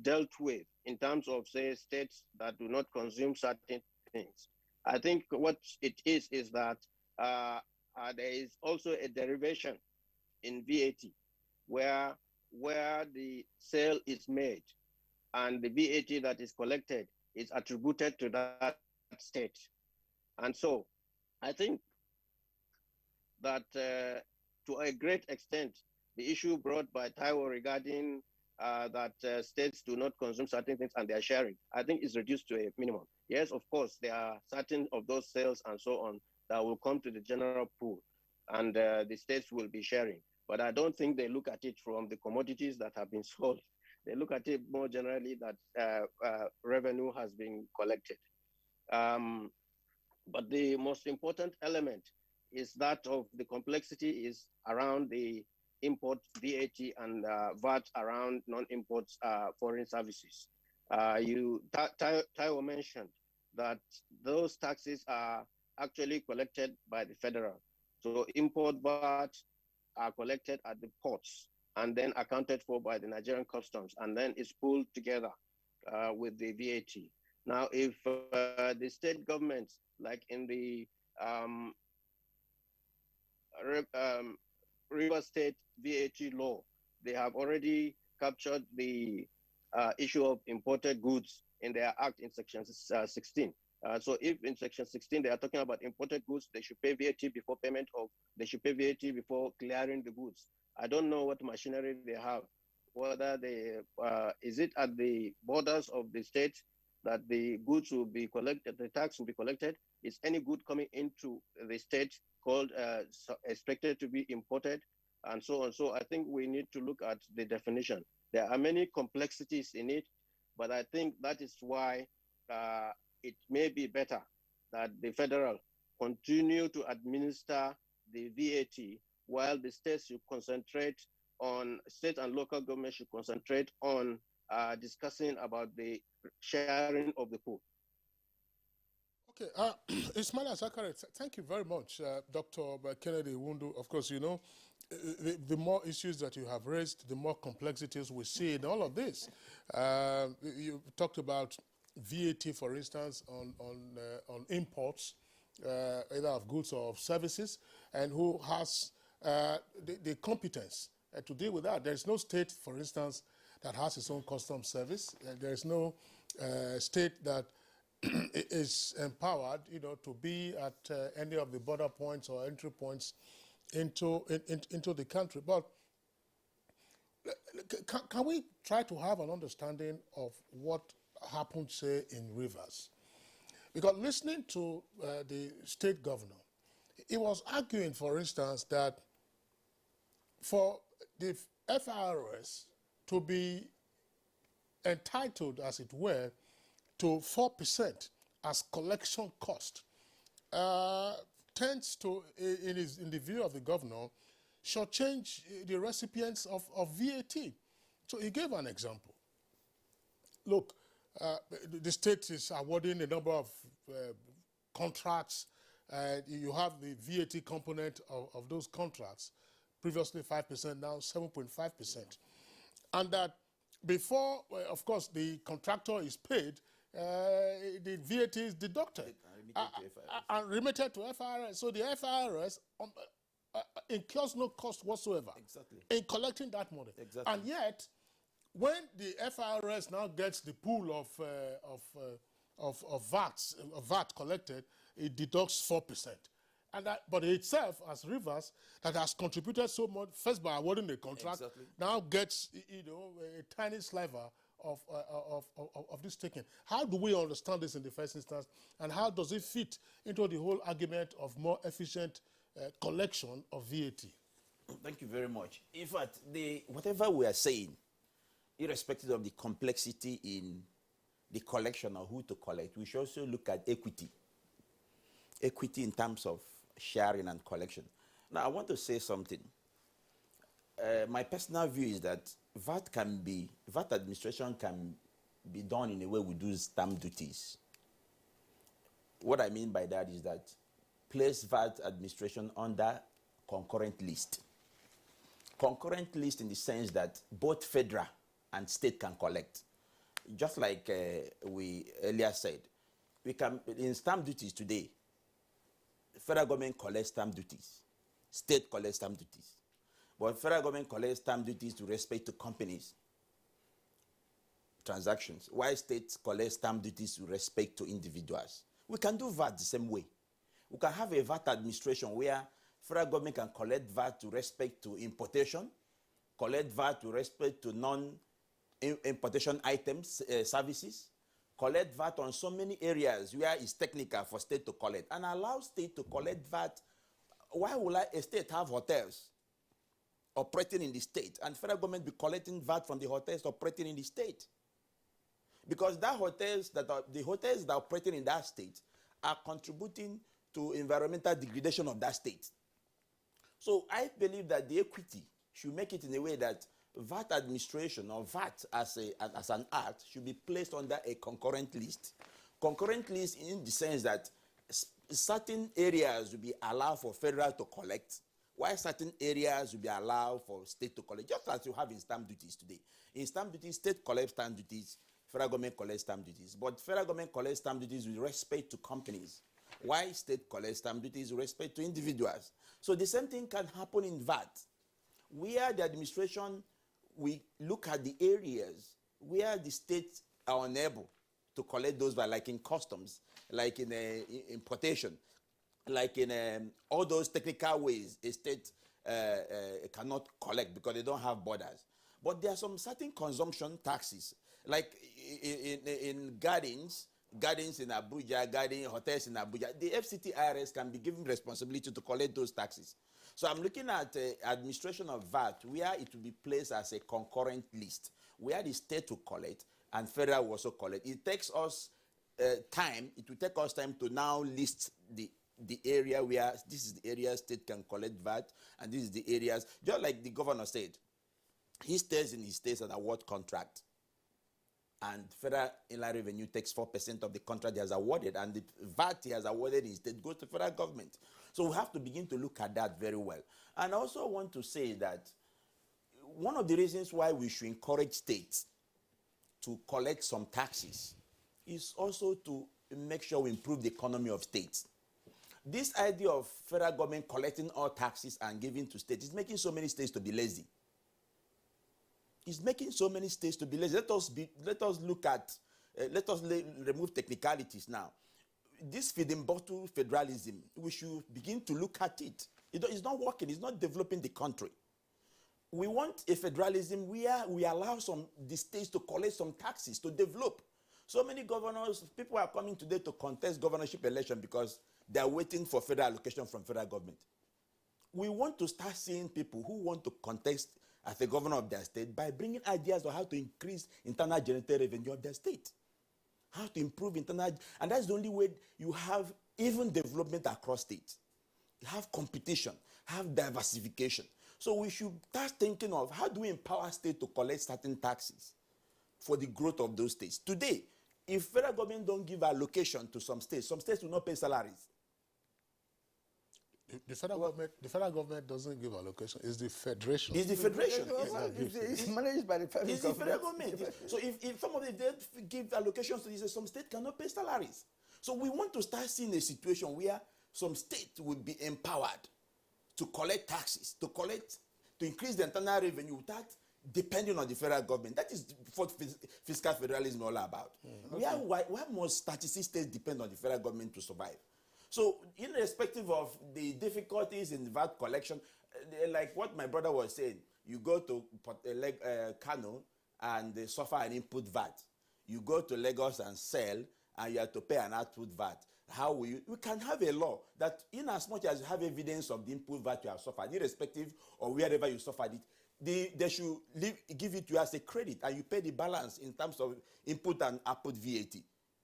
dealt with in terms of, say, states that do not consume certain things. I think what it is that there is also a derivation in VAT where the sale is made and the VAT that is collected is attributed to that state. And so I think that to a great extent, the issue brought by Taiwo regarding that states do not consume certain things and they are sharing, I think is reduced to a minimum. Yes, of course, there are certain of those sales and so on that will come to the general pool and the states will be sharing. But I don't think they look at it from the commodities that have been sold. They look at it more generally that revenue has been collected. But the most important element is that of the complexity is around the import VAT and VAT around non-import foreign services. Taiwo mentioned that those taxes are actually collected by the federal. So import VAT are collected at the ports and then accounted for by the Nigerian customs, and then it's pulled together with the VAT. Now, if the state governments, like in the River State VAT law, they have already captured the issue of imported goods in their act in section 16. So if in section 16 they are talking about imported goods, they should pay VAT before payment of, they should pay VAT before clearing the goods. I don't know what machinery they have, whether they, is it at the borders of the state that the goods will be collected, the tax will be collected? Is any good coming into the state called expected to be imported, and so on? So I think we need to look at the definition. There are many complexities in it, but I think that is why it may be better that the federal continue to administer the VAT while the states should concentrate on, state and local government should concentrate on discussing about the sharing of the pool. Okay, Ismaila Zakari, thank you very much, Dr. Kennedy Wundu. Of course, you know, the more issues that you have raised, the more complexities we see in all of this. You talked about VAT, for instance, on imports, either of goods or of services, and who has the competence to deal with that. There's no state, for instance, that has its own customs service. There's no state that is empowered, you know, to be at any of the border points or entry points into the country. But can we try to have an understanding of what happened, say, in Rivers? Because listening to the state governor, he was arguing, for instance, that for the FRS to be entitled, as it were, to 4% as collection cost, tends to, in the view of the governor, shortchange the recipients of VAT. So he gave an example. Look, the state is awarding a number of contracts. You have the VAT component of those contracts, previously 5%, now 7.5%. and that before, of course, the contractor is paid, the VAT is deducted and remitted to FRS. So the FRS incurs no cost whatsoever in collecting that money. And yet, when the FRS now gets the pool of VAT collected, it deducts 4%. And but itself, as Rivers, that has contributed so much, first by awarding the contract, now gets a tiny sliver of this taking. How do we understand this in the first instance, and how does it fit into the whole argument of more efficient collection of VAT? Thank you very much. In fact, whatever we are saying, irrespective of the complexity in the collection or who to collect, we should also look at equity. Equity in terms of sharing and collection. Now, I want to say something. My personal view is that VAT administration can be done in a way we do stamp duties. What I mean by that is that place VAT administration under concurrent list. Concurrent list in the sense that both federal and state can collect. Just like we earlier said, we can, in stamp duties today, federal government collects stamp duties, state collects stamp duties. But federal government collects stamp duties to respect to companies, transactions, while states collect stamp duties to respect to individuals. We can do VAT the same way. We can have a VAT administration where federal government can collect VAT to respect to importation, collect VAT to respect to non-importation items, services, collect VAT on so many areas where it's technical for state to collect, and allow state to collect VAT. Why would a state have hotels operating in the state and federal government be collecting VAT from the hotels operating in the state? Because the hotels that are operating in that state are contributing to environmental degradation of that state. So I believe that the equity should make it in a way that VAT administration or VAT as an act should be placed under a concurrent list. Concurrent list in the sense that certain areas will be allowed for federal to collect, while certain areas will be allowed for state to collect, just as you have in stamp duties today. In stamp duties, state collects stamp duties, federal government collects stamp duties. But federal government collects stamp duties with respect to companies, while state collects stamp duties with respect to individuals. So the same thing can happen in VAT, where the administration, we look at the areas where the states are unable to collect those VAT, like in customs, like in importation, like in all those technical ways a state cannot collect because they don't have borders. But there are some certain consumption taxes, like in gardens in Abuja, hotels in Abuja. The FCT IRS can be given responsibility to collect those taxes. So I'm looking at administration of VAT, where it will be placed as a concurrent list, where the state will collect and federal will also collect. It takes us time. It will take us time to now list the area where this is the area state can collect VAT, and this is the areas, just like the governor said. He stays in his states an award contract, and federal inland revenue takes 4% of the contract he has awarded, and the VAT he has awarded in state goes to federal government. So we have to begin to look at that very well. And I also want to say that one of the reasons why we should encourage states to collect some taxes is also to make sure we improve the economy of states. This idea of federal government collecting all taxes and giving to states is making so many states to be lazy. It's making so many states to be lazy. Let us look at, remove technicalities now. This feeding bottle federalism, we should begin to look at it. It's not working. It's not developing the country. We want a federalism where we allow the states to collect some taxes to develop. So many governors, people are coming today to contest governorship election because they are waiting for federal allocation from federal government. We want to start seeing people who want to contest as a governor of their state by bringing ideas on how to increase internal generated revenue of their state. How to improve internal, and that's the only way you have even development across states. You have competition, have diversification. So we should start thinking of how do we empower states to collect certain taxes for the growth of those states. Today, if federal government don't give allocation to some states will not pay salaries. The federal government doesn't give allocation. It's the federation. It's the federation. It's managed by the federal government. It's the federal government. So if some of them don't give allocations to this, some states cannot pay salaries. So we want to start seeing a situation where some states will be empowered to collect taxes, to increase the internal revenue without depending on the federal government. That is what fiscal federalism is all about. Okay. Why must 36 states depend on the federal government to survive? So, irrespective of the difficulties in VAT collection, like what my brother was saying, you go to Kano and they suffer an input VAT. You go to Lagos and sell, and you have to pay an output VAT. How will you? We can have a law that, in as much as you have evidence of the input VAT you have suffered, irrespective of wherever you suffered it, they should give it to you as a credit, and you pay the balance in terms of input and output VAT.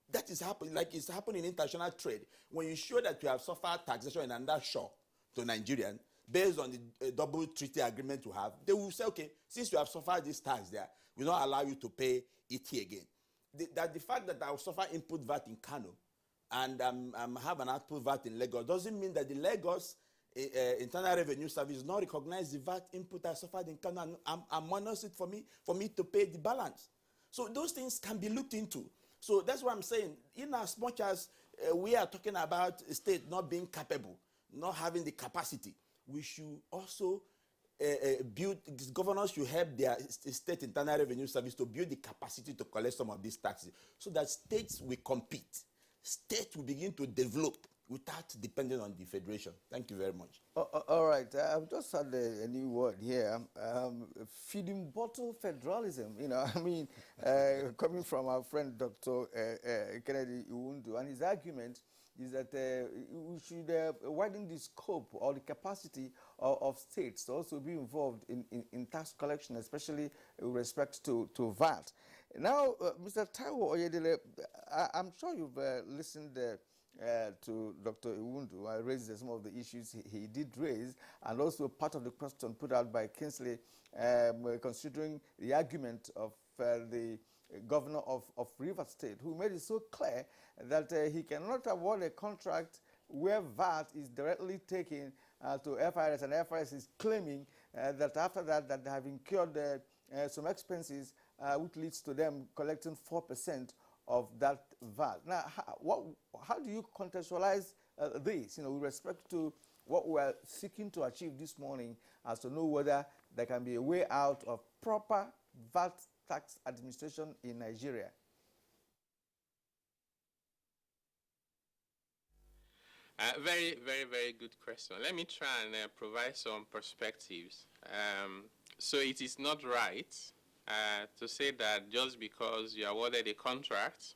That is happening, like it's happening in international trade. When you show that you have suffered taxation in another shore to Nigerian, based on the double treaty agreement you have, they will say, okay, since you have suffered this tax there, we will not allow you to pay it here again. The fact that I will suffer input VAT in Kano and have an output VAT in Lagos doesn't mean that the Lagos Internal Revenue Service not recognize the VAT input I suffered in Kano and minus it for me to pay the balance. So those things can be looked into. So that's what I'm saying. In as much as we are talking about a state not being capable, not having the capacity, we should also build, governors should help their state internal revenue service to build the capacity to collect some of these taxes so that states will compete. States will begin to develop without depending on the federation. Thank you very much. All right, I've just had a new word here, feeding bottle federalism. You know, I mean, coming from our friend Dr. Kennedy Iwundu, and his argument is that we should widen the scope or the capacity of states to also be involved in tax collection, especially with respect to VAT. Now, Mr. Taiwo Oyedele, I'm sure you've listened to Dr. Iwundu. I raised some of the issues he did raise, and also part of the question put out by Kingsley, considering the argument of the governor of Rivers State, who made it so clear that he cannot award a contract where VAT is directly taken to FIRS, and FIRS is claiming that after that they have incurred some expenses, which leads to them collecting 4% of that VAT. Now, how do you contextualize this, with respect to what we are seeking to achieve this morning, as to know whether there can be a way out of proper VAT tax administration in Nigeria? Very, very, very good question. Let me try and provide some perspectives. So it is not right to say that just because you awarded a contract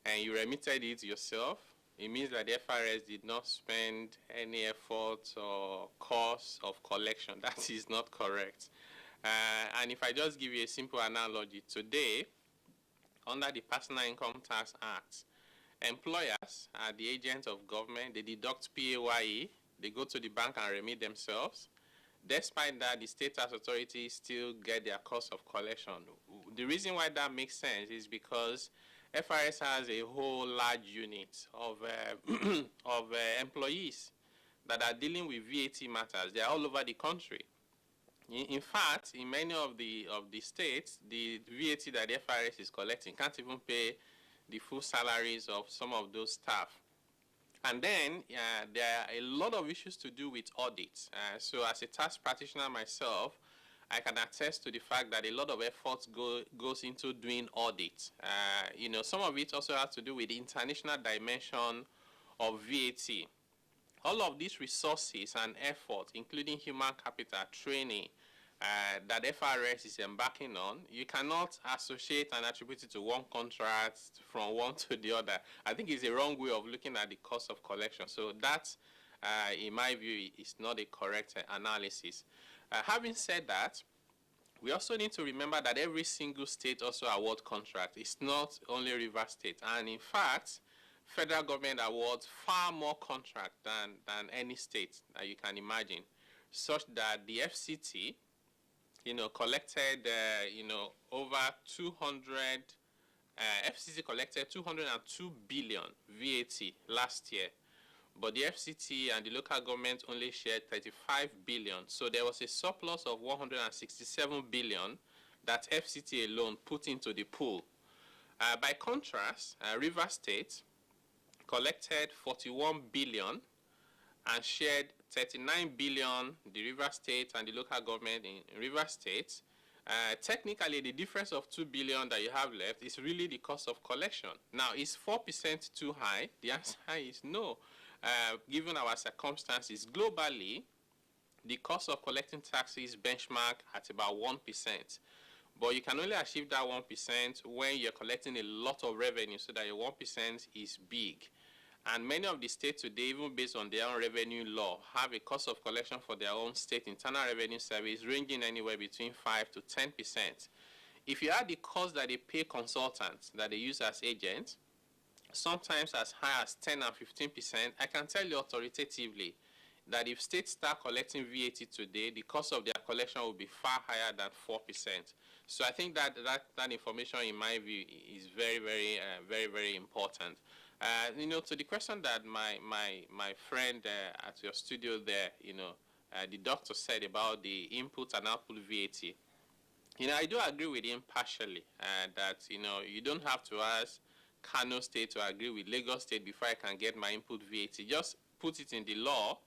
and you remitted it yourself, it means that the FRS did not spend any effort or cost of collection. That is not correct. And if I just give you a simple analogy, today, under the Personal Income Tax Act, employers are the agents of government. They deduct PAYE. They go to the bank and remit themselves. Despite that, the state tax authorities still get their cost of collection. The reason why that makes sense is because FRS has a whole large unit of employees that are dealing with VAT matters. They are all over the country. In fact, in many of the states, the VAT that the FRS is collecting can't even pay the full salaries of some of those staff. And then there are a lot of issues to do with audits. So as a tax practitioner myself, I can attest to the fact that a lot of effort goes into doing audits. Some of it also has to do with the international dimension of VAT. All of these resources and effort, including human capital, training, that FRS is embarking on, you cannot associate and attribute it to one contract from one to the other. I think it's a wrong way of looking at the cost of collection. So that, in my view, is not a correct analysis. Having said that, we also need to remember that every single state also awards contract. It's not only Rivers State. And in fact, federal government awards far more contract than any state that you can imagine, such that the FCT, collected, over 200, FCT collected 202 billion VAT last year, but the FCT and the local government only shared 35 billion. So there was a surplus of 167 billion that FCT alone put into the pool. By contrast, Rivers State collected 41 billion and shared 39 billion, the Rivers State and the local government in Rivers State. Technically, the difference of 2 billion that you have left is really the cost of collection. Now, is 4% too high? The answer is no. Given our circumstances globally, the cost of collecting taxes benchmark at about 1%. But you can only achieve that 1% when you're collecting a lot of revenue, so that your 1% is big. And many of the states today, even based on their own revenue law, have a cost of collection for their own state internal revenue service ranging anywhere between 5 to 10%. If you add the cost that they pay consultants that they use as agents, sometimes as high as 10 and 15%, I can tell you authoritatively that if states start collecting VAT today, the cost of their collection will be far higher than 4%. So I think that information, in my view, is very important. To the question that my friend at your studio there, the doctor said about the input and output VAT. I do agree with him partially that, you don't have to ask Kano State to agree with Lagos State before I can get my input VAT. Just put it in the law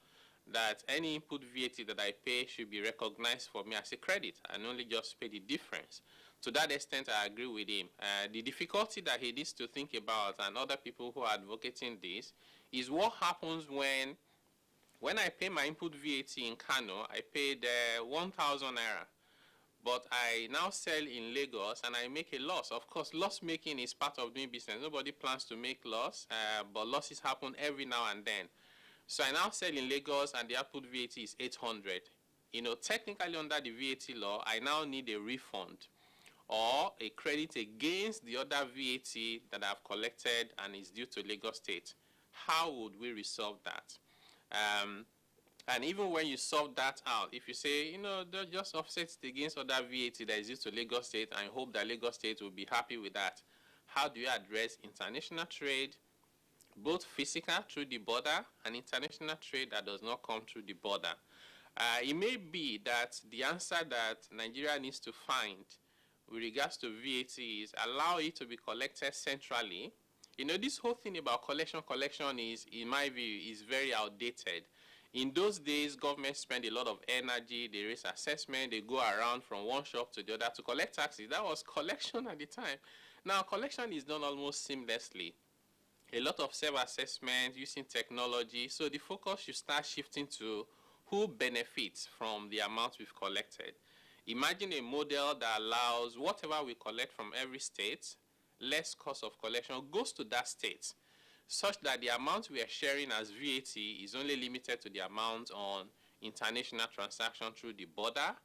that any input VAT that I pay should be recognized for me as a credit and only just pay the difference. To that extent, I agree with him. The difficulty that he needs to think about, and other people who are advocating this, is what happens when I pay my input VAT in Kano, I paid 1,000 naira. But I now sell in Lagos and I make a loss. Of course, loss making is part of doing business. Nobody plans to make loss, but losses happen every now and then. So I now sell in Lagos and the output VAT is 800. Technically under the VAT law, I now need a refund or a credit against the other VAT that I've collected and is due to Lagos State. How would we resolve that? And even when you solve that out, if you say, just offset it against other VAT that is due to Lagos State and hope that Lagos State will be happy with that, how do you address international trade, both physical through the border and international trade that does not come through the border? It may be that the answer that Nigeria needs to find with regards to VAT is allow it to be collected centrally. This whole thing about collection is, in my view, is very outdated. In those days, government spend a lot of energy, they raise assessment, they go around from one shop to the other to collect taxes. That was collection at the time. Now, collection is done almost seamlessly. A lot of self-assessment using technology. So the focus should start shifting to who benefits from the amount we've collected. Imagine a model that allows whatever we collect from every state, less cost of collection goes to that state, such that the amount we are sharing as VAT is only limited to the amount on international transaction through the border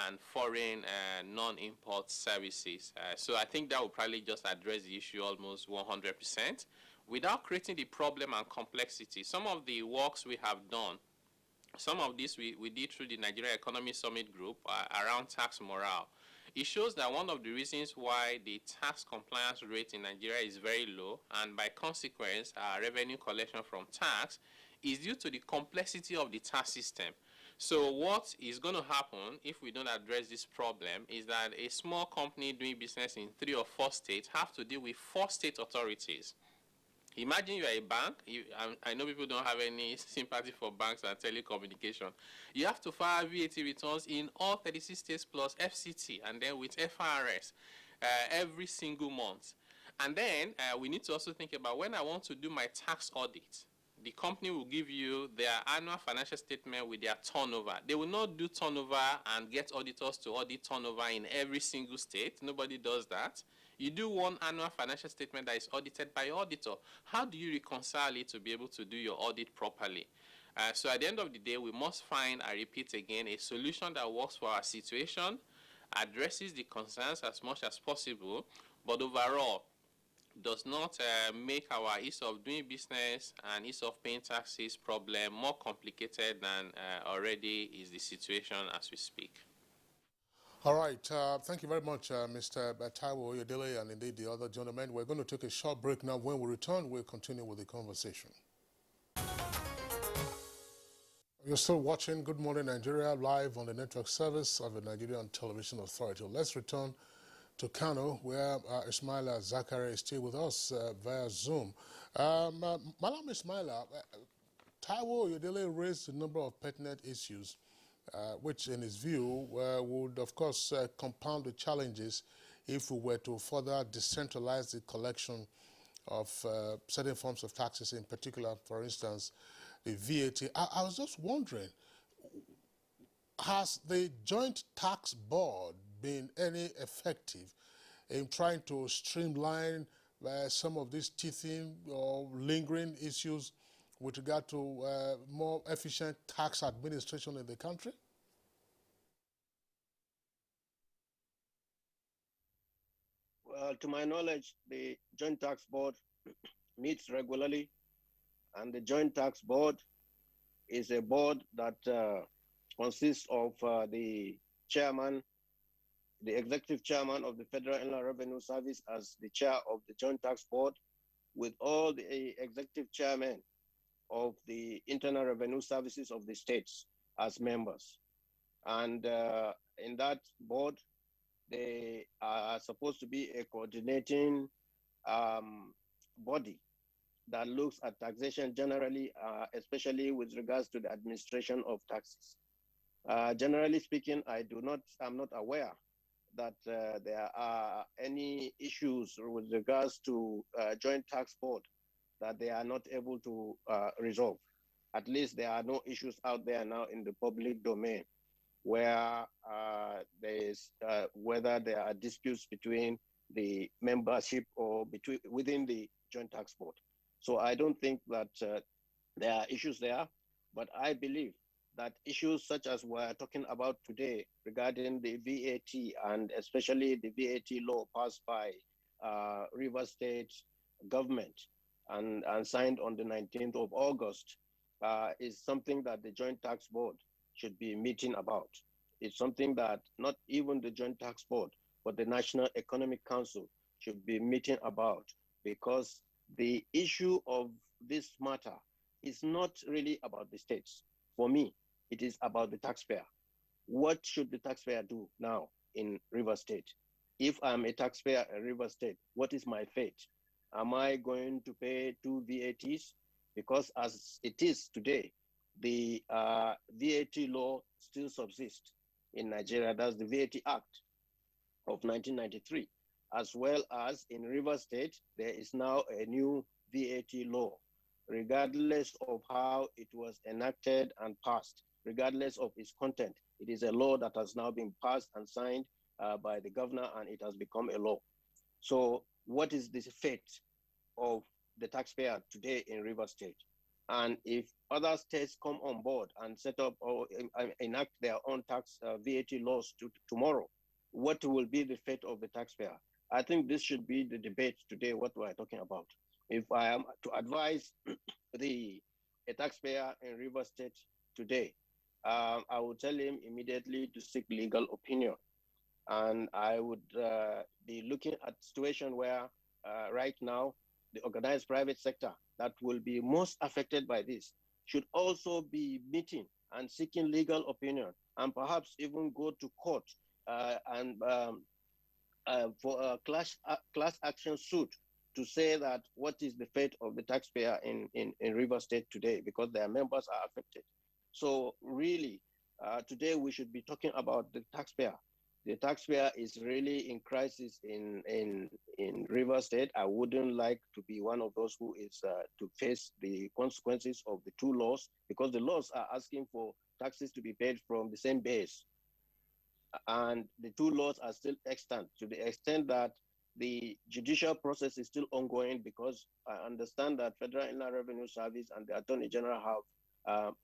and foreign non-import services. So I think that will probably just address the issue almost 100% without creating the problem and complexity. Some of the works we have done, some of this we did through the Nigerian Economy Summit Group around tax morale. It shows that one of the reasons why the tax compliance rate in Nigeria is very low, and by consequence, our revenue collection from tax, is due to the complexity of the tax system. So what is going to happen if we don't address this problem is that a small company doing business in 3 or 4 states have to deal with 4 state authorities. Imagine you are a bank. I know people don't have any sympathy for banks and telecommunication. You have to file VAT returns in all 36 states plus FCT and then with FRS every single month. And then we need to also think about when I want to do my tax audit. The company will give you their annual financial statement with their turnover. They will not do turnover and get auditors to audit turnover in every single state. Nobody does that. You do one annual financial statement that is audited by your auditor. How do you reconcile it to be able to do your audit properly? So at the end of the day, we must find, I repeat again, a solution that works for our situation, addresses the concerns as much as possible, but overall does not make our ease of doing business and ease of paying taxes problem more complicated than already is the situation as we speak. All right. Thank you very much, Mr. Taiwo Oyedele, and indeed the other gentlemen. We're going to take a short break now. When we return, we'll continue with the conversation. You're still watching Good Morning Nigeria live on the network service of the Nigerian Television Authority. Let's return to Kano, where Ismaila Zakari is still with us via Zoom. Malam Ismaila, Taiwo Yodele raised a number of pertinent issues, which in his view would of course compound the challenges if we were to further decentralize the collection of certain forms of taxes, in particular, for instance, the VAT. I was just wondering, has the Joint Tax Board been any effective in trying to streamline some of these teething or lingering issues with regard to more efficient tax administration in the country? Well, to my knowledge, the Joint Tax Board meets regularly, and the Joint Tax Board is a board that consists of the chairman, the executive chairman of the Federal Inland Revenue Service as the chair of the Joint Tax Board, with all the executive chairmen of the Internal Revenue Services of the states as members. And in that board, they are supposed to be a coordinating body that looks at taxation generally, especially with regards to the administration of taxes. Generally speaking, I'm not aware that there are any issues with regards to Joint Tax Board that they are not able to resolve. At least there are no issues out there now in the public domain where whether there are disputes between the membership or within the Joint Tax Board. So I don't think that there are issues there, but I believe that issues such as we're talking about today regarding the VAT and especially the VAT law passed by Rivers State government and signed on the 19th of August is something that the Joint Tax Board should be meeting about. It's something that not even the Joint Tax Board, but the National Economic Council should be meeting about, because the issue of this matter is not really about the states. For me, it is about the taxpayer. What should the taxpayer do now in Rivers State? If I'm a taxpayer in Rivers State, what is my fate? Am I going to pay 2 VATs? Because as it is today, the VAT law still subsists in Nigeria. That's the VAT Act of 1993. As well as in Rivers State, there is now a new VAT law, regardless of how it was enacted and passed, regardless of its content. It is a law that has now been passed and signed by the governor, and it has become a law. So what is the fate of the taxpayer today in Rivers State? And if other states come on board and set up or enact their own tax VAT laws tomorrow, what will be the fate of the taxpayer? I think this should be the debate today, what we're talking about. If I am to advise a taxpayer in Rivers State today, I would tell him immediately to seek legal opinion. And I would be looking at a situation where right now, the organized private sector that will be most affected by this should also be meeting and seeking legal opinion, and perhaps even go to court and for a class action suit to say that what is the fate of the taxpayer in Rivers State today, because their members are affected. So really, today we should be talking about the taxpayer. The taxpayer is really in crisis in Rivers State. I wouldn't like to be one of those who is to face the consequences of the two laws, because the laws are asking for taxes to be paid from the same base. And the two laws are still extant, to the extent that the judicial process is still ongoing, because I understand that Federal Inland Revenue Service and the Attorney General have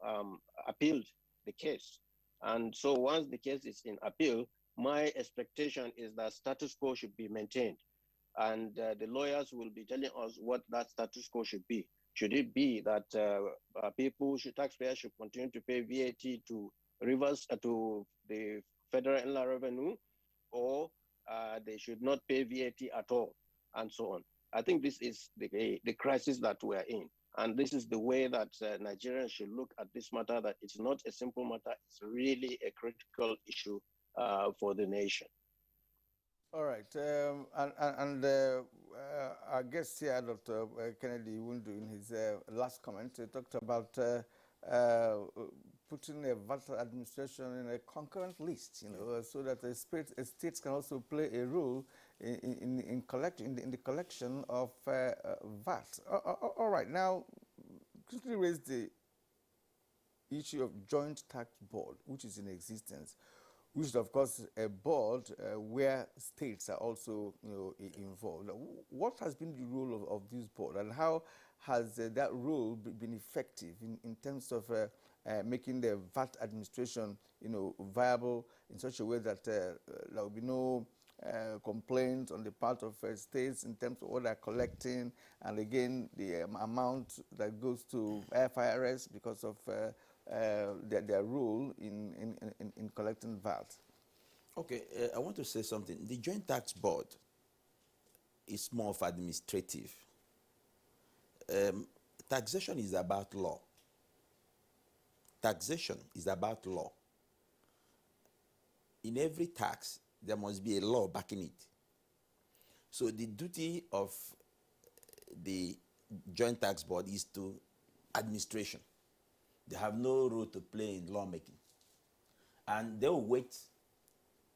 appealed the case. And so once the case is in appeal, my expectation is that status quo should be maintained. And the lawyers will be telling us what that status quo should be. Should it be that taxpayers should continue to pay VAT to Rivers, to the Federal Inland Revenue, or they should not pay VAT at all, and so on. I think this is the crisis that we are in. And this is the way that Nigerians should look at this matter, that it's not a simple matter, it's really a critical issue for the nation. All right, our guest here, Dr. Kennedy Wundu, in his last comment, talked about putting a VAT administration in a concurrent list, so that the states can also play a role in the collection of VAT. All right, now, quickly raise the issue of joint tax board, which is in existence, which is, of course, a board where states are also involved. What has been the role of this board, and how has that role been effective in terms of making the VAT administration viable in such a way that there will be no complaints on the part of states in terms of what they're collecting, and again the amount that goes to FIRS because of their role in collecting VAT? Okay, I want to say something. The Joint Tax Board is more of administrative. Taxation is about law. Taxation is about law. In every tax, there must be a law backing it. So the duty of the Joint Tax Board is to administration. They have no role to play in lawmaking. And they will wait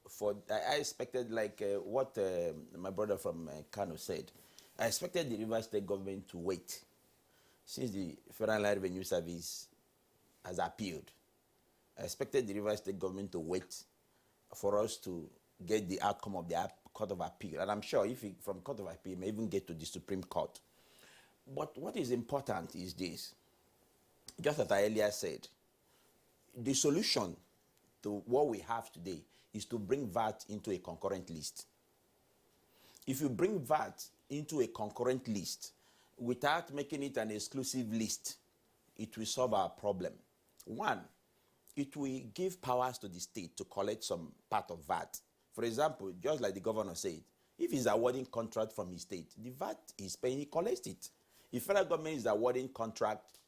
for, I expected, like what my brother from Kano said, I expected the Rivers State government to wait since the Federal Revenue Service has appealed. I expected the Rivers State government to wait for us to get the outcome of the Court of Appeal. And I'm sure if it, from Court of Appeal, it may even get to the Supreme Court. But what is important is this. Just as I earlier said, the solution to what we have today is to bring VAT into a concurrent list. If you bring VAT into a concurrent list without making it an exclusive list, it will solve our problem. One, it will give powers to the state to collect some part of VAT. For example, just like the governor said, if he's awarding contract from his state, the VAT is paying, he collects it. If federal government is awarding contract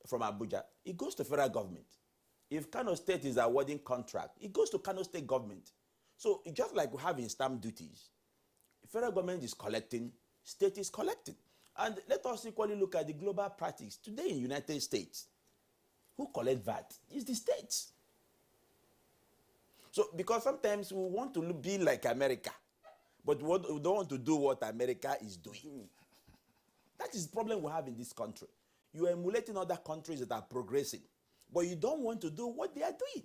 from Abuja, it goes to federal government. If Kano State is awarding contract, it goes to Kano State government. So just like we have in stamp duties, federal government is collecting, state is collecting. And let us equally look at the global practice. Today in United States, who collect VAT? It's the states. So because sometimes we want to be like America, but we don't want to do what America is doing. That is the problem we have in this country. You are emulating other countries that are progressing, but you don't want to do what they are doing.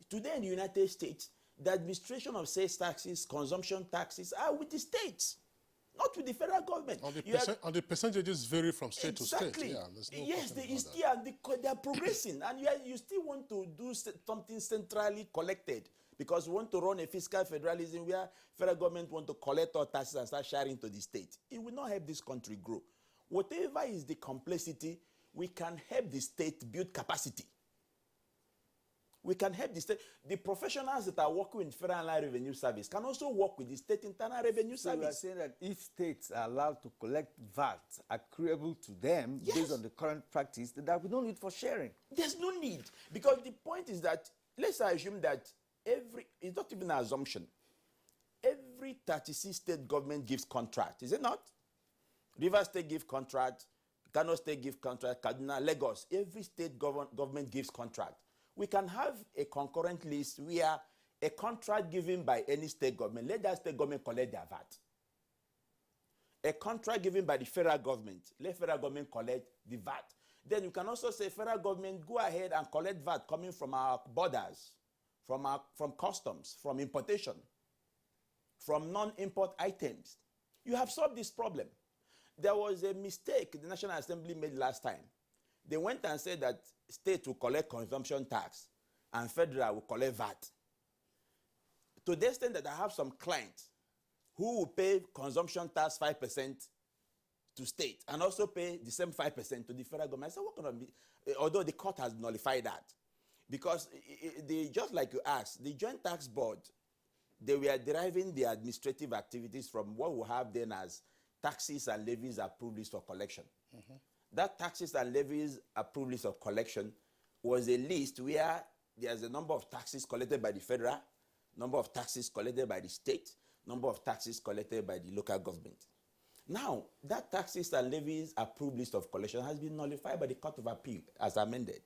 Today in the United States, the administration of sales taxes, consumption taxes are with the states, not with the federal government. And the percentages vary from state to state. Exactly. Yeah, Yes, they are progressing, and you still want to do something centrally collected because we want to run a fiscal federalism where federal government want to collect all taxes and start sharing to the state. It will not help this country grow. Whatever is the complexity, we can help the state build capacity. We can help the state. The professionals that are working with Federal Revenue Service can also work with the state internal revenue service. So you are saying that if states are allowed to collect VAT accruable to them based on the current practice, there will be no need for sharing. There's no need. Because the point is that, let's assume that it's not even an assumption. Every 36 state government gives contract, is it not? Rivers State gives contract, Kano State gives contract, Kaduna, Lagos, every state government gives contract. We can have a concurrent list where a contract given by any state government, let that state government collect their VAT. A contract given by the federal government, let federal government collect the VAT. Then you can also say, federal government, go ahead and collect VAT coming from our borders, from customs, from importation, from non-import items. You have solved this problem. There was a mistake the National Assembly made last time. They went and said that state will collect consumption tax and federal will collect VAT. To the extent that I have some clients who will pay consumption tax 5% to state and also pay the same 5% to the federal government. I said, what can I be? Although the court has nullified that. Because just like you asked, the Joint Tax Board, they were deriving the administrative activities from what we have then as taxes and levies approved list for collection. that taxes and levies approved list of collection was a list where there's a number of taxes collected by the federal, number of taxes collected by the state, number of taxes collected by the local government. Now, that taxes and levies approved list of collection has been nullified by the Court of Appeal as amended.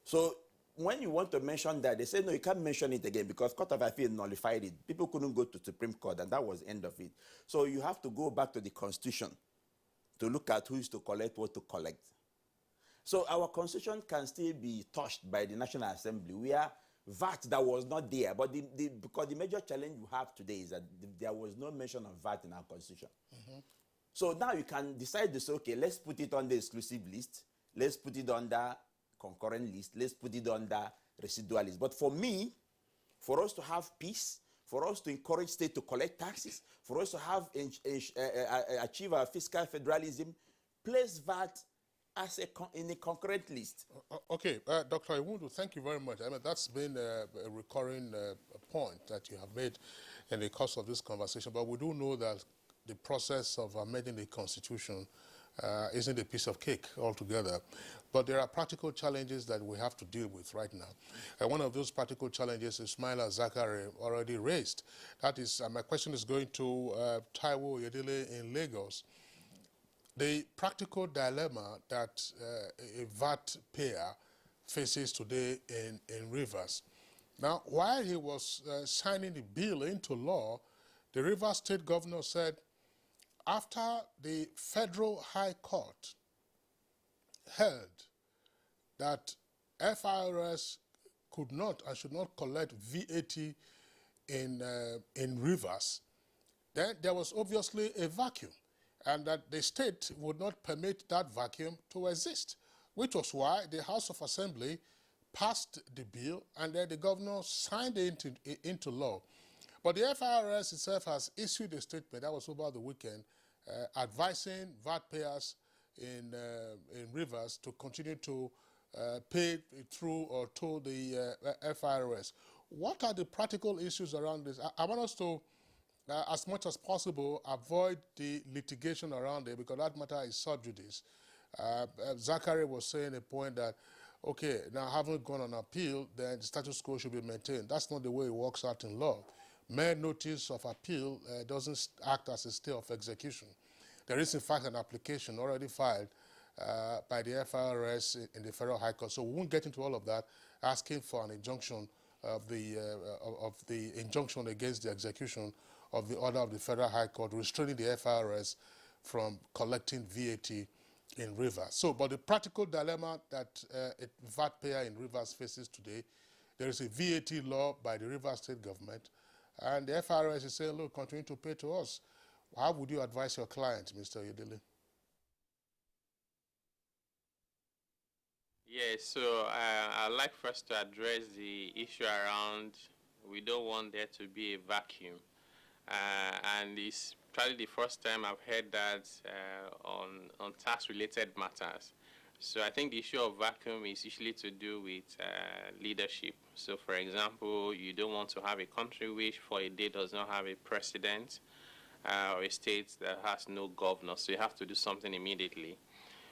So when you want to mention that, they say, no, you can't mention it again because Court of Appeal nullified it. People couldn't go to Supreme Court, and that was the end of it. So you have to go back to the Constitution to look at who is to collect what to collect. So our Constitution can still be touched by the National Assembly, where VAT that was not there, but because the major challenge you have today is that there was no mention of VAT in our Constitution. So now you can decide to say, okay, let's put it on the exclusive list, let's put it on the concurrent list, let's put it on the residual list. But for me, for us to have peace, for us to encourage state to collect taxes, for us to have achieve our fiscal federalism, place VAT as in a concurrent list. Okay, Dr. Iwundu, thank you very much. I mean, that's been a recurring point that you have made in the course of this conversation, but we do know that the process of amending the Constitution isn't a piece of cake altogether. But there are practical challenges that we have to deal with right now. One of those practical challenges Ismaila Zakari already raised. That is, my question is going to Taiwo Yedele in Lagos. The practical dilemma that a VAT payer faces today in Rivers. Now, while he was signing the bill into law, the Rivers State Governor said, after the Federal High Court held that FIRS could not and should not collect VAT in Rivers, then there was obviously a vacuum, and that the state would not permit that vacuum to exist, which was why the House of Assembly passed the bill and then the governor signed it into law. But the FIRS itself has issued a statement, that was over the weekend, advising VAT payers in Rivers to continue to pay through or to the FIRS. What are the practical issues around this? I want us to, as much as possible, avoid the litigation around it because that matter is sub judice. Zachary was saying a point that, okay, now having gone on appeal, then the status quo should be maintained. That's not the way it works out in law. Mere notice of appeal doesn't act as a stay of execution. There is, in fact, an application already filed by the FIRS in the Federal High Court. So we won't get into all of that, asking for an injunction of the injunction against the execution of the order of the Federal High Court, restraining the FIRS from collecting VAT in Rivers. So, but the practical dilemma that a VAT payer in Rivers faces today, there is a VAT law by the Rivers State government, and the FIRS is saying, look, continue to pay to us. How would you advise your client, Mr. Yedele? Yes, so I'd like first to address the issue around we don't want there to be a vacuum. And it's probably the first time I've heard that on tax-related matters. So I think the issue of vacuum is usually to do with leadership. So for example, you don't want to have a country which for a day does not have a president or a state that has no governor. So you have to do something immediately.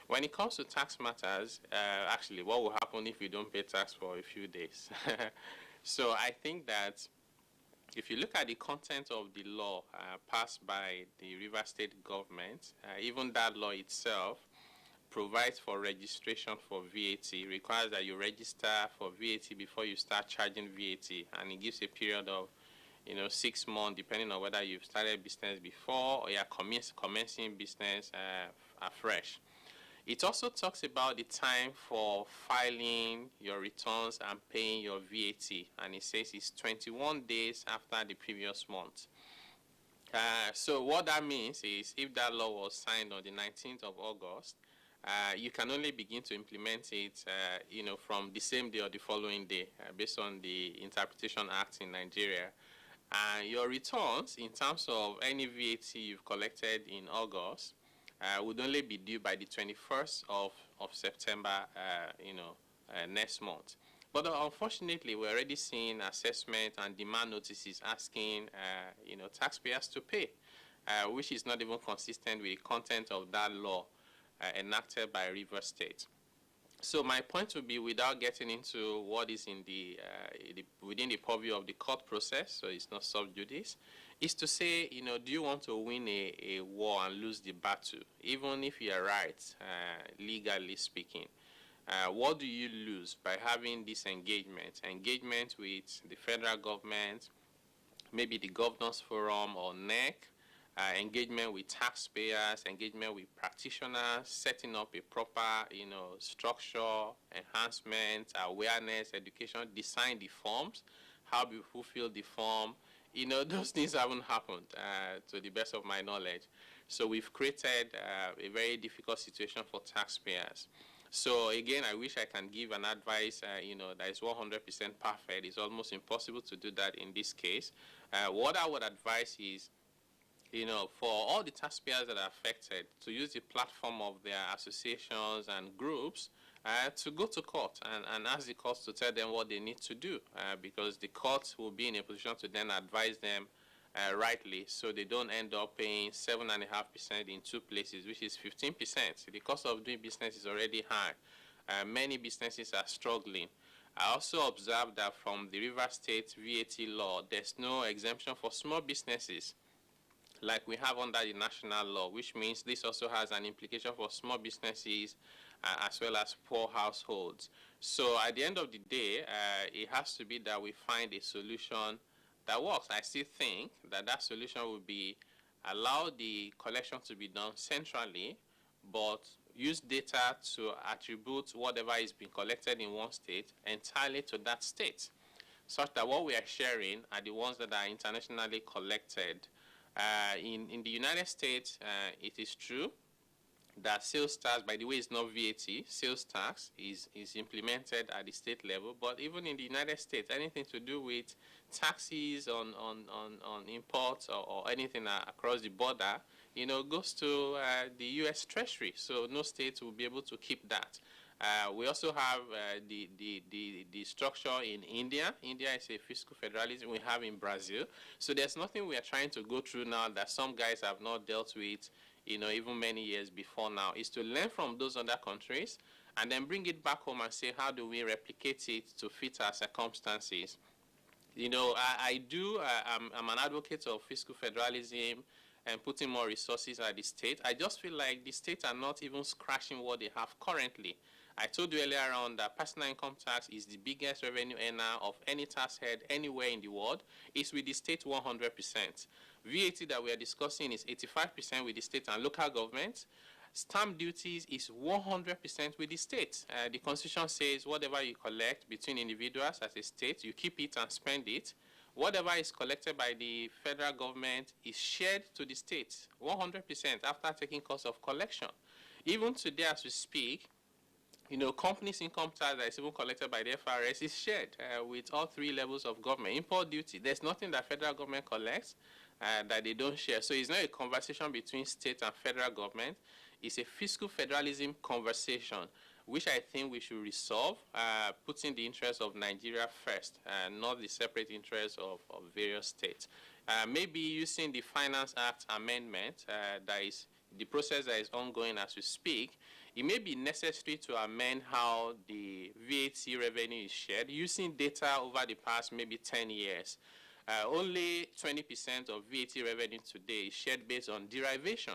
When it comes to tax matters, actually what will happen if you don't pay tax for a few days? So I think that if you look at the content of the law passed by the Rivers State government, even that law itself provides for registration for VAT, requires that you register for VAT before you start charging VAT, and it gives a period of 6 months, depending on whether you've started business before or you're commencing business afresh. It also talks about the time for filing your returns and paying your VAT, and it says it's 21 days after the previous month. So what that means is if that law was signed on the 19th of August, you can only begin to implement it from the same day or the following day based on the Interpretation Act in Nigeria. Your returns, in terms of any VAT you've collected in August, would only be due by the 21st of September, next month. But unfortunately, we're already seeing assessment and demand notices asking, taxpayers to pay, which is not even consistent with the content of that law. enacted by Rivers State. So my point would be, without getting into what is in within the purview of the court process, so it's not sub judice, is to say, do you want to win a war and lose the battle, even if you're right, legally speaking? What do you lose by having this engagement with the federal government, maybe the Governors Forum or NEC, engagement with taxpayers, engagement with practitioners, setting up a proper, structure, enhancement, awareness, education, design the forms, how people fill the form. Those things haven't happened to the best of my knowledge. So we've created a very difficult situation for taxpayers. So again, I wish I can give an advice, that is 100% perfect. It's almost impossible to do that in this case. What I would advise is, for all the taxpayers that are affected, to use the platform of their associations and groups to go to court and ask the courts to tell them what they need to do, because the courts will be in a position to then advise them rightly, so they don't end up paying 7.5% in two places, which is 15%. The cost of doing business is already high. Many businesses are struggling. I also observed that from the Rivers State VAT law, there's no exemption for small businesses like we have under the national law, which means this also has an implication for small businesses as well as poor households. So at the end of the day, it has to be that we find a solution that works. I still think that solution would be allow the collection to be done centrally, but use data to attribute whatever is being collected in one state entirely to that state, such that what we are sharing are the ones that are internationally collected. In the United States, it is true that sales tax, by the way, is not VAT, sales tax is implemented at the state level, but even in the United States, anything to do with taxes on imports or anything across the border, goes to the U.S. Treasury, so no state will be able to keep that. We also have the structure in India. India is a fiscal federalism we have in Brazil. So there's nothing we are trying to go through now that some guys have not dealt with, even many years before now, is to learn from those other countries and then bring it back home and say, how do we replicate it to fit our circumstances? I'm an advocate of fiscal federalism and putting more resources at the state. I just feel like the states are not even scratching what they have currently. I told you earlier on that personal income tax is the biggest revenue earner of any tax head anywhere in the world. It's with the state 100%. VAT that we are discussing is 85% with the state and local governments. Stamp duties is 100% with the state. The Constitution says whatever you collect between individuals as a state, you keep it and spend it. Whatever is collected by the federal government is shared to the states 100% after taking cost of collection. Even today as we speak, companies' income tax that is even collected by the FRS is shared with all three levels of government. Import duty, there's nothing that federal government collects that they don't share. So it's not a conversation between state and federal government. It's a fiscal federalism conversation, which I think we should resolve, putting the interests of Nigeria first, not the separate interests of various states. Maybe using the Finance Act amendment, that is the process that is ongoing as we speak, it may be necessary to amend how the VAT revenue is shared using data over the past maybe 10 years. Only 20% of VAT revenue today is shared based on derivation.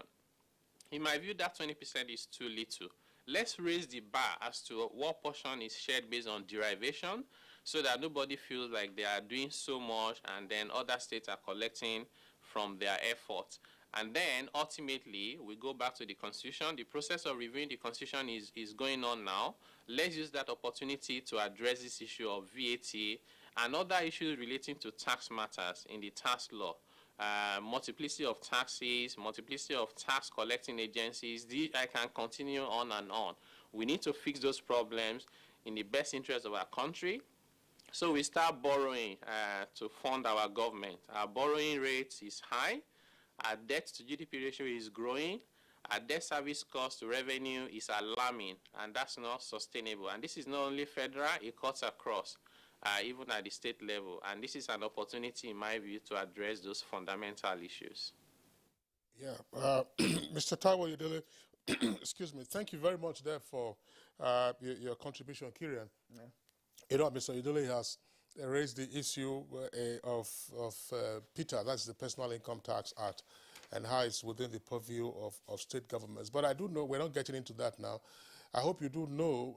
In my view, that 20% is too little. Let's raise the bar as to what portion is shared based on derivation so that nobody feels like they are doing so much and then other states are collecting from their efforts. And then ultimately, we go back to the Constitution. The process of reviewing the Constitution is going on now. Let's use that opportunity to address this issue of VAT and other issues relating to tax matters in the tax law. Multiplicity of taxes, multiplicity of tax collecting agencies. I can continue on and on. We need to fix those problems in the best interest of our country. So we start borrowing to fund our government. Our borrowing rate is high. Our debt to GDP ratio is growing. Our debt service cost to revenue is alarming, and that's not sustainable. And this is not only federal, it cuts across, even at the state level. And this is an opportunity, in my view, to address those fundamental issues. Yeah. Mr. Taiwo Udele, excuse me, thank you very much there for your contribution, Kirian. Yeah. You know, Mr. Idole has raised the issue of PITA, that's the Personal Income Tax Act, and how it's within the purview of state governments. But I do know, we're not getting into that now. I hope you do know,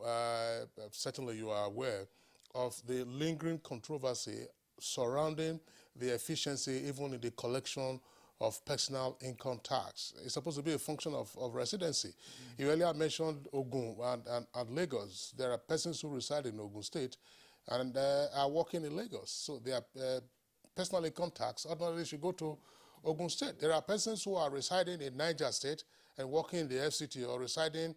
certainly you are aware, of the lingering controversy surrounding the efficiency even in the collection of personal income tax. It's supposed to be a function of residency. You earlier mentioned Ogun and Lagos. There are persons who reside in Ogun State and are working in Lagos. So their personal income tax ordinarily should go to Ogun State. There are persons who are residing in Niger State and working in the FCT, or residing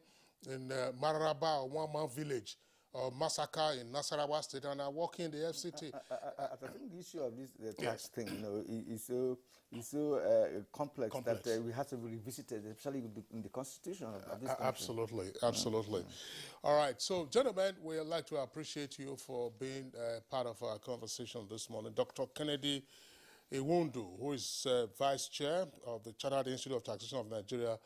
in Mararaba or One-Man Village, or Massacre in Nasarawa State, and are working in the FCT. I think the issue of this tax thing, you know, is so complex that we have to revisit it, especially in the constitution of this country. Absolutely, absolutely. All right, so gentlemen, we'd like to appreciate you for being part of our conversation this morning. Dr. Kennedy Iwundu, who is Vice Chair of the Chartered Institute of Taxation of Nigeria,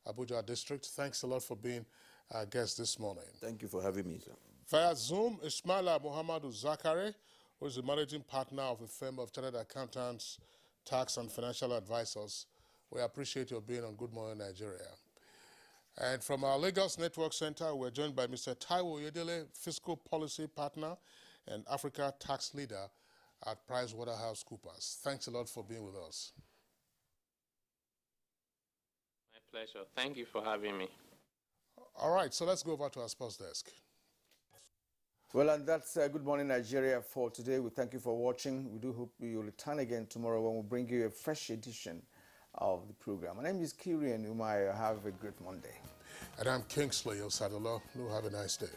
Abuja District. Thanks a lot for being our guest this morning. Thank you for having me, sir. Via Zoom, Ismaila Muhammadu Zakari, who is the managing partner of a firm of chartered accountants, tax and financial advisors. We appreciate your being on Good Morning Nigeria. And from our Lagos Network Center, we're joined by Mr. Taiwo Yedele, Fiscal Policy Partner and Africa Tax Leader at PricewaterhouseCoopers. Thanks a lot for being with us. My pleasure. Thank you for having me. All right, so let's go over to our sports desk. Well, and that's Good Morning Nigeria for today. We thank you for watching. We do hope you'll return again tomorrow when we bring you a fresh edition of the program. My name is Kirian Umar. Have a great Monday. And I'm Kingsley Osadola. You have a nice day.